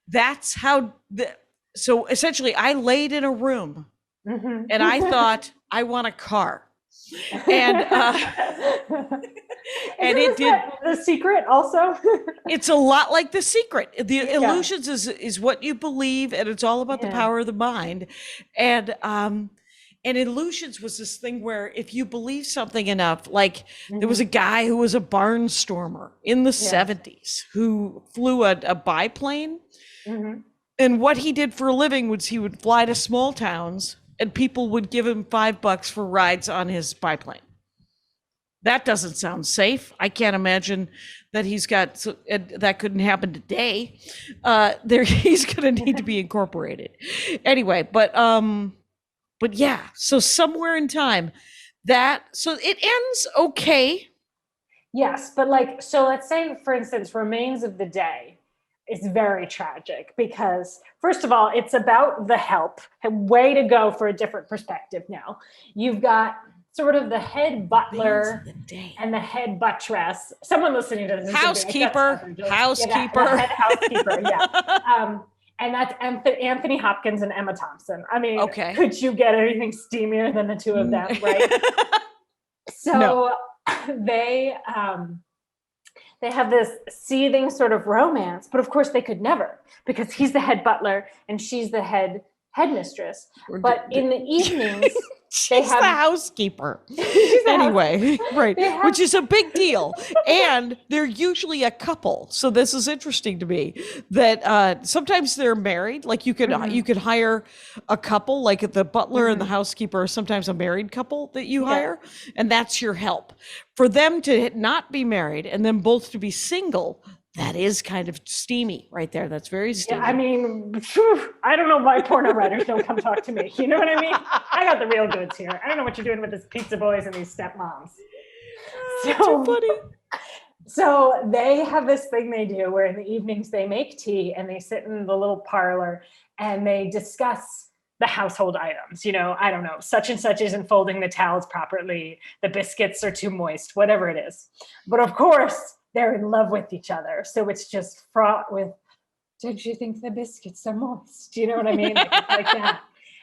[SPEAKER 3] That's how so essentially I laid in a room and I thought, I want a car. And and it did.
[SPEAKER 4] The Secret also?
[SPEAKER 3] It's a lot like The Secret. The Illusions is what you believe, and it's all about the power of the mind. And Illusions was this thing where if you believe something enough, there was a guy who was a barnstormer in the 70s who flew a biplane. And what he did for a living was he would fly to small towns and people would give him $5 for rides on his biplane. That doesn't sound safe. I can't imagine that that couldn't happen today. He's going to need to be incorporated. Anyway, but yeah, so Somewhere in Time, so it ends okay.
[SPEAKER 4] Yes, but so let's say, for instance, Remains of the Day is very tragic because, first of all, it's about the help. Way to go for a different perspective now. You've got sort of the head butler and the head buttress. Someone listening to this.
[SPEAKER 3] Housekeeper.
[SPEAKER 4] The head housekeeper, and that's Anthony Hopkins and Emma Thompson. Could you get anything steamier than the two of them, right? So they have this seething sort of romance, but of course they could never, because he's the head butler and she's the headmistress. But in the evenings,
[SPEAKER 3] She's the housekeeper. Anyway, right, which is a big deal. And they're usually a couple. So this is interesting to me that sometimes they're married. Like you could hire a couple, like the butler and the housekeeper are sometimes a married couple that you hire, and that's your help. For them to not be married and then both to be single, that is kind of steamy right there. That's very steamy.
[SPEAKER 4] Yeah, I mean, I don't know why porno writers don't come talk to me. You know what I mean? I got the real goods here. I don't know what you're doing with these pizza boys and these stepmoms.
[SPEAKER 3] Too funny.
[SPEAKER 4] So they have this thing they do where in the evenings they make tea and they sit in the little parlor and they discuss the household items. You know, I don't know, such and such isn't folding the towels properly. The biscuits are too moist, whatever it is. But of course, they're in love with each other. So it's just fraught with, don't you think the biscuits are moist? Do you know what I mean? Like that.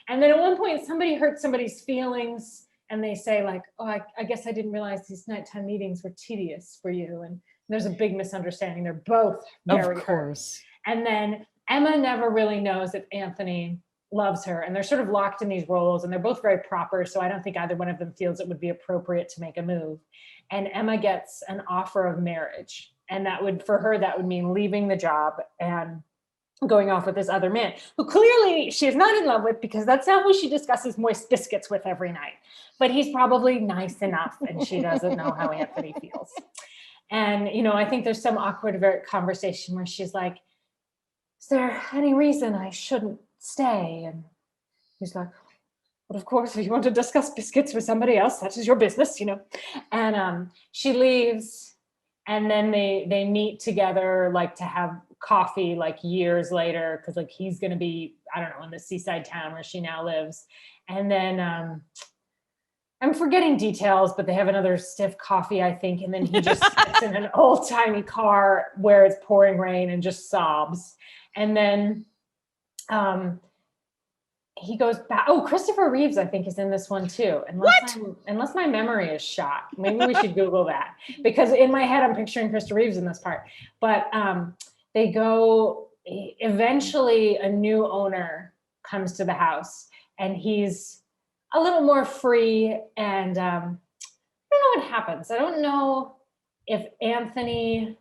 [SPEAKER 4] And then at one point, somebody hurt somebody's feelings and they say like, oh, I guess I didn't realize these nighttime meetings were tedious for you. And there's a big misunderstanding. They're both very hurt. And then Emma never really knows if Anthony loves her. And they're sort of locked in these roles and they're both very proper. So I don't think either one of them feels it would be appropriate to make a move. And Emma gets an offer of marriage. And that would, for her, that would mean leaving the job and going off with this other man, who clearly she is not in love with because that's not who she discusses moist biscuits with every night. But he's probably nice enough and she doesn't know how Anthony feels. And, you know, I think there's some awkward conversation where she's like, is there any reason I shouldn't stay? And he's like, but of course, if you want to discuss biscuits with somebody else, that is your business, you know. And she leaves, and then they meet together, like to have coffee, like years later, because like he's going to be, I don't know, in the seaside town where she now lives. And then I'm forgetting details, but they have another stiff coffee, I think. And then he just sits in an old timey car where it's pouring rain and just sobs. And then he goes back. Oh, Christopher Reeves, I think, is in this one too. Unless my memory is shot. Maybe we should Google that. Because in my head, I'm picturing Christopher Reeves in this part. But they go, eventually a new owner comes to the house and he's a little more free. And I don't know what happens. I don't know if Anthony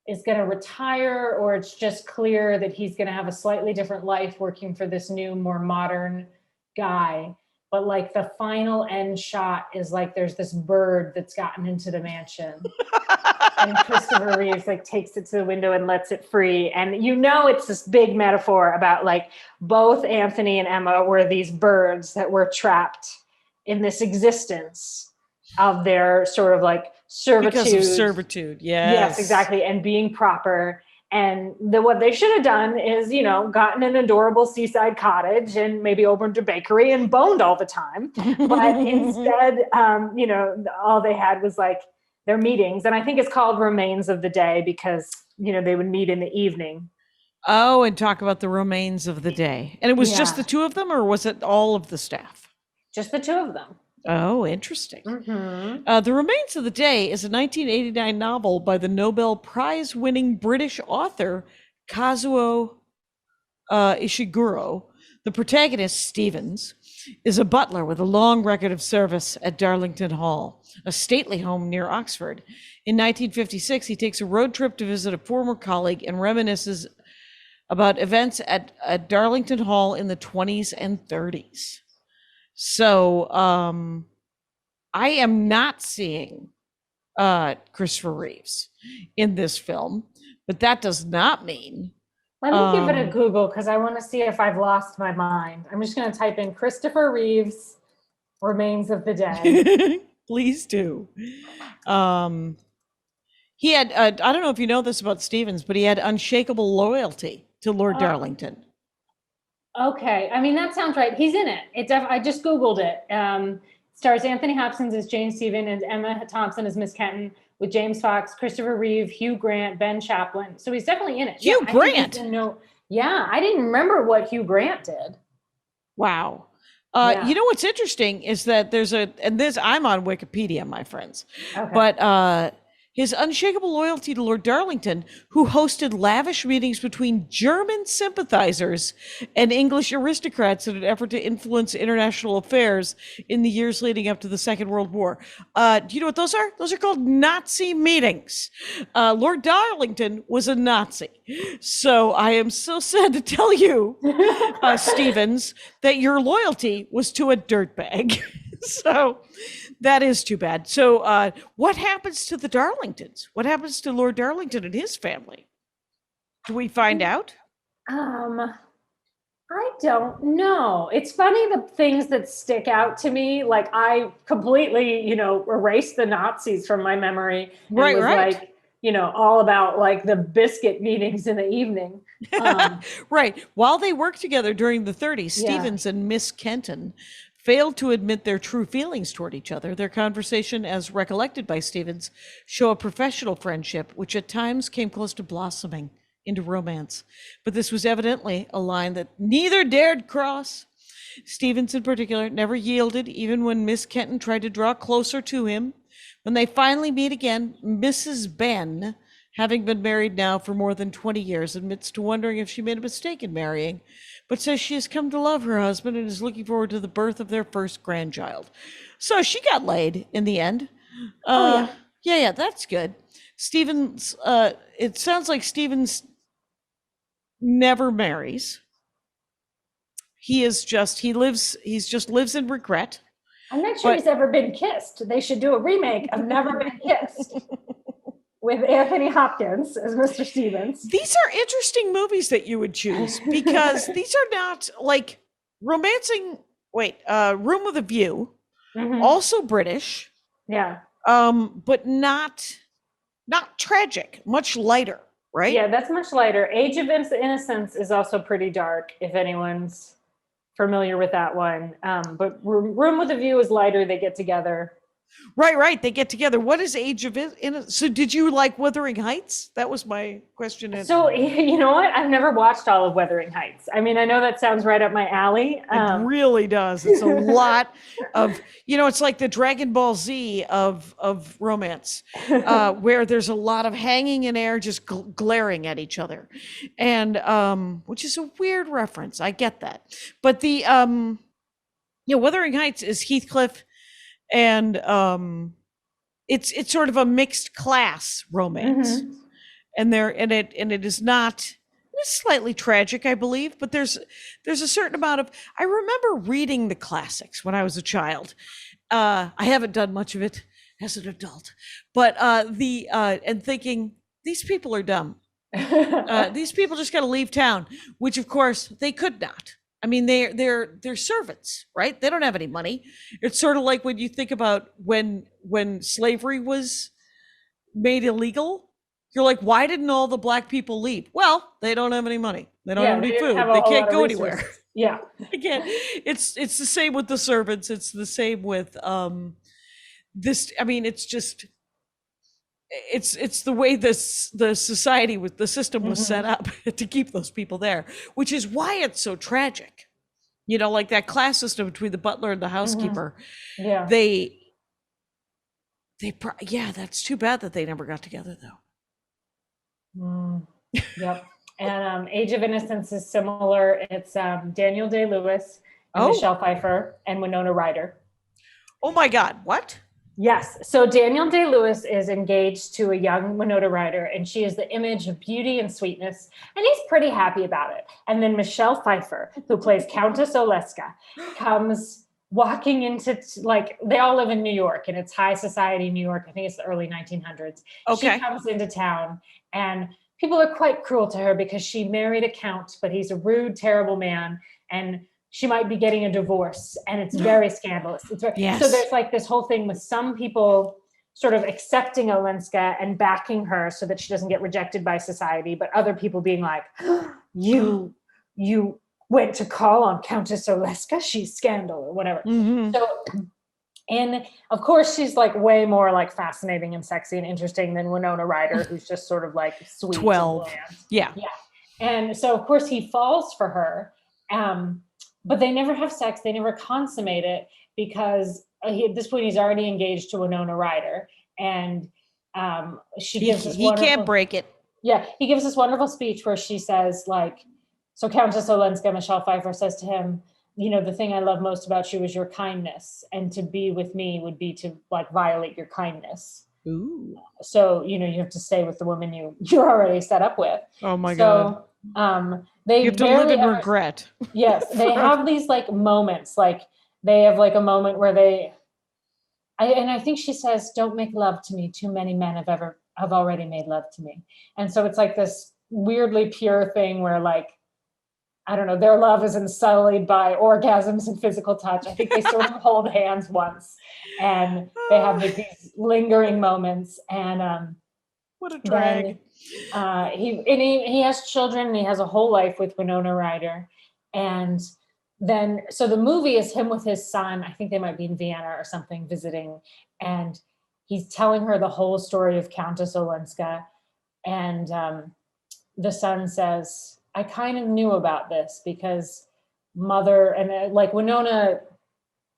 [SPEAKER 4] is going to retire or it's just clear that he's going to have a slightly different life working for this new, more modern guy. But like the final end shot is like there's this bird that's gotten into the mansion and Christopher Reeves like takes it to the window and lets it free. And you know, it's this big metaphor about like both Anthony and Emma were these birds that were trapped in this existence of their sort of like servitude.
[SPEAKER 3] Because of servitude, yes,
[SPEAKER 4] exactly, and being proper. And what they should have done is, you know, gotten an adorable seaside cottage and maybe opened a bakery and boned all the time. But instead, you know, all they had was like their meetings. And I think it's called Remains of the Day because, you know, they would meet in the evening.
[SPEAKER 3] Oh, and talk about the remains of the day. And it was just the two of them, or was it all of the staff?
[SPEAKER 4] Just the two of them.
[SPEAKER 3] Oh, interesting.
[SPEAKER 4] Mm-hmm.
[SPEAKER 3] The Remains of the Day is a 1989 novel by the Nobel Prize-winning British author Kazuo Ishiguro. The protagonist, Stevens, is a butler with a long record of service at Darlington Hall, a stately home near Oxford. In 1956, he takes a road trip to visit a former colleague and reminisces about events at Darlington Hall in the 20s and 30s. So I am not seeing Christopher Reeves in this film, but that does not mean.
[SPEAKER 4] Let me give it a Google because I want to see if I've lost my mind. I'm just going to type in Christopher Reeves, Remains of the Day.
[SPEAKER 3] Please do. He had, I don't know if you know this about Stevens, but he had unshakable loyalty to Lord Darlington.
[SPEAKER 4] Okay, I mean, that sounds right. He's in it. I just Googled it. Stars Anthony Hopkins as Jane Stephen and Emma Thompson as Miss Kenton, with James Fox, Christopher Reeve, Hugh Grant, Ben Chaplin. So he's definitely in it.
[SPEAKER 3] Hugh Grant?
[SPEAKER 4] I didn't remember what Hugh Grant did.
[SPEAKER 3] Wow. You know what's interesting is that I'm on Wikipedia, my friends. Okay. But his unshakable loyalty to Lord Darlington, who hosted lavish meetings between German sympathizers and English aristocrats in an effort to influence international affairs in the years leading up to the Second World War. Do you know what those are? Those are called Nazi meetings. Lord Darlington was a Nazi. So I am so sad to tell you, Stevens, that your loyalty was to a dirtbag. So that is too bad. So what happens to the Darlingtons? What happens to Lord Darlington and his family? Do we find out?
[SPEAKER 4] I don't know. It's funny, the things that stick out to me. Like, I completely, erased the Nazis from my memory. And
[SPEAKER 3] Right,
[SPEAKER 4] was
[SPEAKER 3] right.
[SPEAKER 4] like, all about like the biscuit meetings in the evening.
[SPEAKER 3] Right. While they worked together during the 30s,
[SPEAKER 4] Yeah.
[SPEAKER 3] Stevens and Miss Kenton failed to admit their true feelings toward each other. Their conversation, as recollected by Stevens, show a professional friendship, which at times came close to blossoming into romance. But this was evidently a line that neither dared cross. Stevens, in particular, never yielded, even when Miss Kenton tried to draw closer to him. When they finally meet again, Mrs. Ben, having been married now for more than 20 years, admits to wondering if she made a mistake in marrying, but says she has come to love her husband and is looking forward to the birth of their first grandchild. So she got laid in the end. Yeah, that's good. Stevens, it sounds like Stevens never marries. He just lives in regret.
[SPEAKER 4] I'm not sure he's ever been kissed. They should do a remake of Never Been Kissed with Anthony Hopkins as Mr. Stevens.
[SPEAKER 3] These are interesting movies that you would choose because these are not like romancing. Room with a View, also British.
[SPEAKER 4] Yeah.
[SPEAKER 3] But not tragic, much lighter, right?
[SPEAKER 4] Yeah, that's much lighter. Age of Innocence is also pretty dark, if anyone's familiar with that one. But Room with a View is lighter. They get together.
[SPEAKER 3] Right. They get together. What is Age of Innocence? So did you like Wuthering Heights? That was my question.
[SPEAKER 4] So, you know what? I've never watched all of Wuthering Heights. I mean, I know that sounds right up my alley.
[SPEAKER 3] It really does. It's a lot of, it's like the Dragon Ball Z of romance, where there's a lot of hanging in air, just glaring at each other. And, which is a weird reference. I get that. But the, Wuthering Heights is Heathcliff, and it's sort of a mixed class romance, and it is not. It's slightly tragic, I believe, but there's a certain amount of. I remember reading the classics when I was a child. I haven't done much of it as an adult, but and thinking these people are dumb. These people just got to leave town, which of course they could not. I mean, they're servants, right? They don't have any money. It's sort of like when you think about when slavery was made illegal, you're like, why didn't all the black people leave? Well, they don't have any money. They don't have any food. They can't go anywhere.
[SPEAKER 4] Yeah.
[SPEAKER 3] Again, it's the same with the servants. It's the same with this. I mean, it's just it's the way the society with the system was set up to keep those people there, which is why it's so tragic. Like that class system between the butler and the housekeeper.
[SPEAKER 4] Yeah.
[SPEAKER 3] That's too bad that they never got together though.
[SPEAKER 4] Yep. And Age of Innocence is similar. It's Daniel Day-Lewis and Michelle Pfeiffer and Winona Ryder.
[SPEAKER 3] Oh my God, what?
[SPEAKER 4] Yes. So Daniel Day-Lewis is engaged to a young Winona Ryder, and she is the image of beauty and sweetness, and he's pretty happy about it. And then Michelle Pfeiffer, who plays Countess Oleska, comes walking into, they all live in New York, and it's high society New York. I think it's the early 1900s.
[SPEAKER 3] Okay.
[SPEAKER 4] She comes into town, and people are quite cruel to her because she married a count, but he's a rude, terrible man, and she might be getting a divorce, and it's very scandalous.
[SPEAKER 3] Yes.
[SPEAKER 4] So there's this whole thing with some people sort of accepting Olenska and backing her so that she doesn't get rejected by society, but other people being like, you went to call on Countess Oleska, she's scandal or whatever. So, and of course she's way more fascinating and sexy and interesting than Winona Ryder, who's just sort of sweet.
[SPEAKER 3] 12. Yeah.
[SPEAKER 4] And so of course he falls for her. But they never have sex. They never consummate it because at this point he's already engaged to Winona Ryder. And She
[SPEAKER 3] He,
[SPEAKER 4] gives this
[SPEAKER 3] he
[SPEAKER 4] wonderful,
[SPEAKER 3] can't break it.
[SPEAKER 4] yeah, he gives this wonderful speech where she says, like, so Countess Olenska, Michelle Pfeiffer, says to him, you know, the thing I love most about you is your kindness, and to be with me would be to like violate your kindness.
[SPEAKER 3] Ooh.
[SPEAKER 4] So, you know, you have to stay with the woman you're already set up with.
[SPEAKER 3] Oh my God.
[SPEAKER 4] They
[SPEAKER 3] You have to live
[SPEAKER 4] barely
[SPEAKER 3] in
[SPEAKER 4] ever,
[SPEAKER 3] regret.
[SPEAKER 4] yes, they have these like moments, like they have like a moment where I think she says, "Don't make love to me. Too many men have already made love to me." And so it's like this weirdly pure thing where like, I don't know, their love isn't sullied by orgasms and physical touch. I think they sort of hold hands once, and they have like these lingering moments. And
[SPEAKER 3] What a drag.
[SPEAKER 4] then he has children, and he has a whole life with Winona Ryder. And then so the movie is him with his son. I think they might be in Vienna or something visiting, and he's telling her the whole story of Countess Olenska. And the son says, I kind of knew about this because mother and like Winona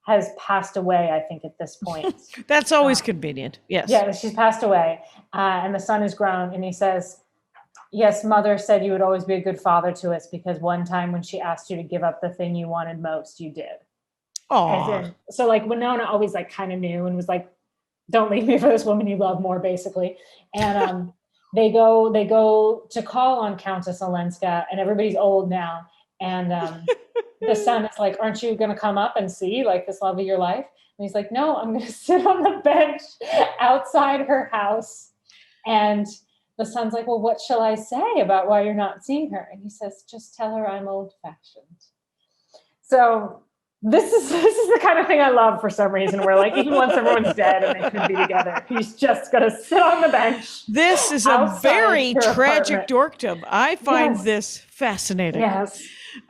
[SPEAKER 4] has passed away, I think, at this point.
[SPEAKER 3] That's always convenient. Yes.
[SPEAKER 4] Yeah, she's passed away. And the son is grown. And he says, yes, mother said you would always be a good father to us because one time when she asked you to give up the thing you wanted most, you did.
[SPEAKER 3] Oh.
[SPEAKER 4] So like Winona always like kind of knew and was like, don't leave me for this woman you love more, basically. And they go to call on Countess Olenska, and everybody's old now. And the son is like, aren't you going to come up and see like this love of your life? And he's like, no, I'm going to sit on the bench outside her house. And the son's like, well, what shall I say about why you're not seeing her? And he says, just tell her I'm old fashioned. So this is the kind of thing I love for some reason, where like even once everyone's dead and they could be together, he's just going to sit on the bench.
[SPEAKER 3] This is a very tragic
[SPEAKER 4] apartment.
[SPEAKER 3] dorkdom. I find
[SPEAKER 4] Yes.
[SPEAKER 3] this fascinating.
[SPEAKER 4] Yes.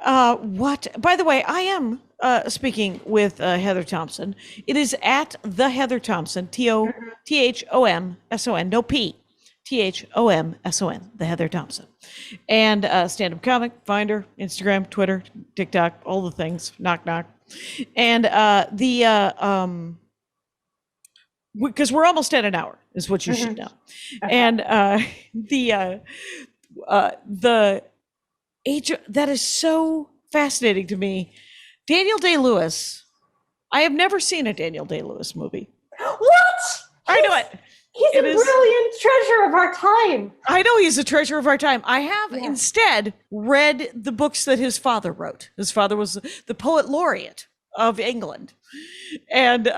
[SPEAKER 3] What? By the way, I am speaking with Heather Thomson. It is at the Heather Thomson, THOMSON, no P, THOMSON, the Heather Thomson, and stand-up comic. Find her Instagram, Twitter, TikTok, all the things. Knock knock, and because we're almost at an hour is what you should know, and the age that is so fascinating to me. Daniel Day-Lewis. I have never seen a Daniel Day-Lewis movie.
[SPEAKER 4] What?
[SPEAKER 3] I know it.
[SPEAKER 4] He's a brilliant treasure of our time.
[SPEAKER 3] I know he's a treasure of our time. I have instead read the books that his father wrote. His father was the poet laureate of England. And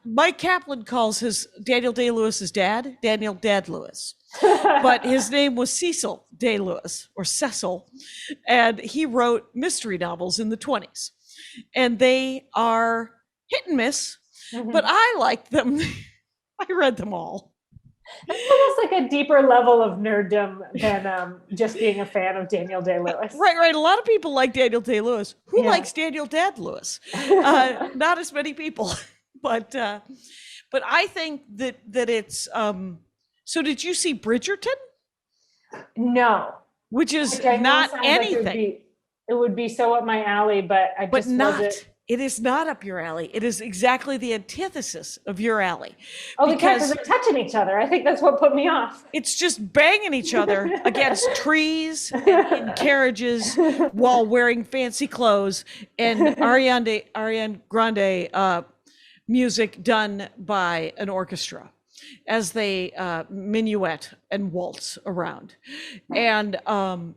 [SPEAKER 3] Mike Kaplan calls his Daniel Day-Lewis's dad, Daniel Dad Lewis. But his name was Cecil Day-Lewis, or Cecil, and he wrote mystery novels in the 1920s. And they are hit and miss, but I like them. I read them all.
[SPEAKER 4] It's almost like a deeper level of nerddom than just being a fan of Daniel Day-Lewis.
[SPEAKER 3] Right. A lot of people like Daniel Day-Lewis. Who likes Daniel Dad Lewis? Not as many people, but I think that it's. So did you see Bridgerton?
[SPEAKER 4] No,
[SPEAKER 3] Which is
[SPEAKER 4] I know
[SPEAKER 3] not
[SPEAKER 4] sounds like
[SPEAKER 3] anything.
[SPEAKER 4] it would be so up my alley, but I
[SPEAKER 3] But
[SPEAKER 4] just
[SPEAKER 3] not.
[SPEAKER 4] wasn't.
[SPEAKER 3] It is not up your alley. It is exactly the antithesis of your alley.
[SPEAKER 4] Oh, the characters are touching each other. I think that's what put me off.
[SPEAKER 3] It's just banging each other against trees and in carriages while wearing fancy clothes, and Ariana Grande music done by an orchestra as they minuet and waltz around. And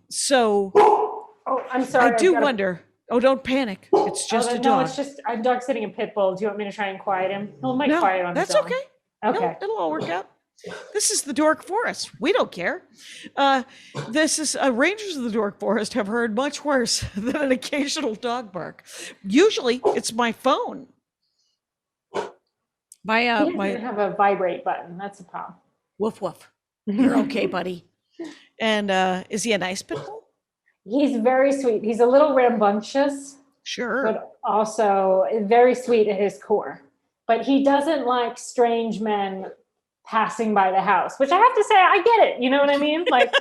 [SPEAKER 3] so
[SPEAKER 4] Oh, I'm sorry.
[SPEAKER 3] I do wonder. Oh, don't panic. It's just a
[SPEAKER 4] No,
[SPEAKER 3] dog.
[SPEAKER 4] it's just a dog sitting a pit bull. Do you want me to try and quiet him? He'll might quiet on
[SPEAKER 3] that's
[SPEAKER 4] his own.
[SPEAKER 3] okay.
[SPEAKER 4] Okay.
[SPEAKER 3] It'll all work out. This is the Dork Forest. We don't care. This is Rangers of the Dork Forest have heard much worse than an occasional dog bark. Usually, it's my phone.
[SPEAKER 4] He doesn't have a vibrate button. That's a problem.
[SPEAKER 3] Woof woof. You're okay, buddy. And is he a nice pit bull?
[SPEAKER 4] He's very sweet. He's a little rambunctious,
[SPEAKER 3] Sure.
[SPEAKER 4] but also very sweet at his core. But he doesn't like strange men passing by the house, which I have to say, I get it. You know what I mean? Like,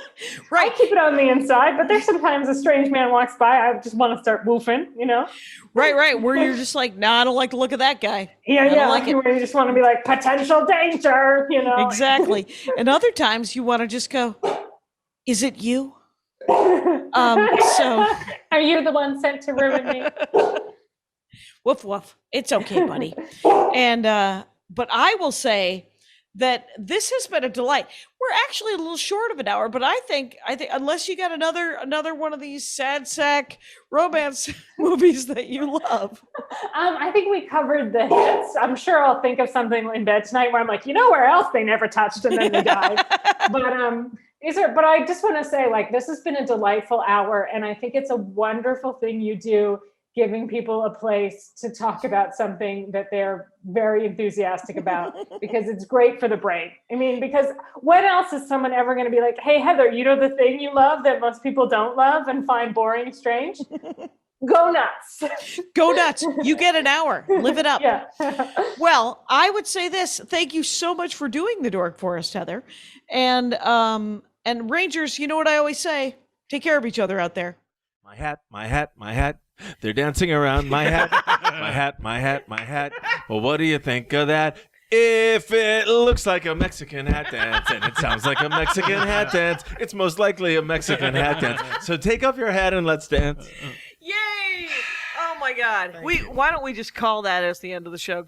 [SPEAKER 3] Right.
[SPEAKER 4] I keep it on the inside, but there's sometimes a strange man walks by, I just want to start woofing, you know?
[SPEAKER 3] Right. Where you're just like, nah, I don't like the look of that guy.
[SPEAKER 4] Yeah,
[SPEAKER 3] I don't
[SPEAKER 4] yeah.
[SPEAKER 3] like it.
[SPEAKER 4] Where you just want to be like, potential danger, you know?
[SPEAKER 3] Exactly. And other times you want to just go, is it you? So
[SPEAKER 4] Are you the one sent to ruin me?
[SPEAKER 3] woof woof. It's okay, buddy. And but I will say that this has been a delight. We're actually a little short of an hour, but I think unless you got another one of these sad sack romance movies that you love.
[SPEAKER 4] I think we covered the hits. I'm sure I'll think of something in bed tonight where I'm like, you know where else they never touched and then they died. But I just want to say, like, this has been a delightful hour, and I think it's a wonderful thing you do, giving people a place to talk about something that they're very enthusiastic about, because it's great for the brain. I mean, because when else is someone ever going to be like, hey, Heather, you know the thing you love that most people don't love and find boring and strange? Go nuts.
[SPEAKER 3] Go nuts. You get an hour. Live it up.
[SPEAKER 4] Yeah.
[SPEAKER 3] Well, I would say this. Thank you so much for doing the Dork Forest, Heather. And Rangers, you know what I always say? Take care of each other out there.
[SPEAKER 5] My hat, my hat, my hat. They're dancing around my hat, my hat, my hat, my hat. Well, what do you think of that? If it looks like a Mexican hat dance and it sounds like a Mexican hat dance, it's most likely a Mexican hat dance. So take off your hat and let's dance.
[SPEAKER 3] Yay! Oh my God. Why don't we just call that as the end of the show?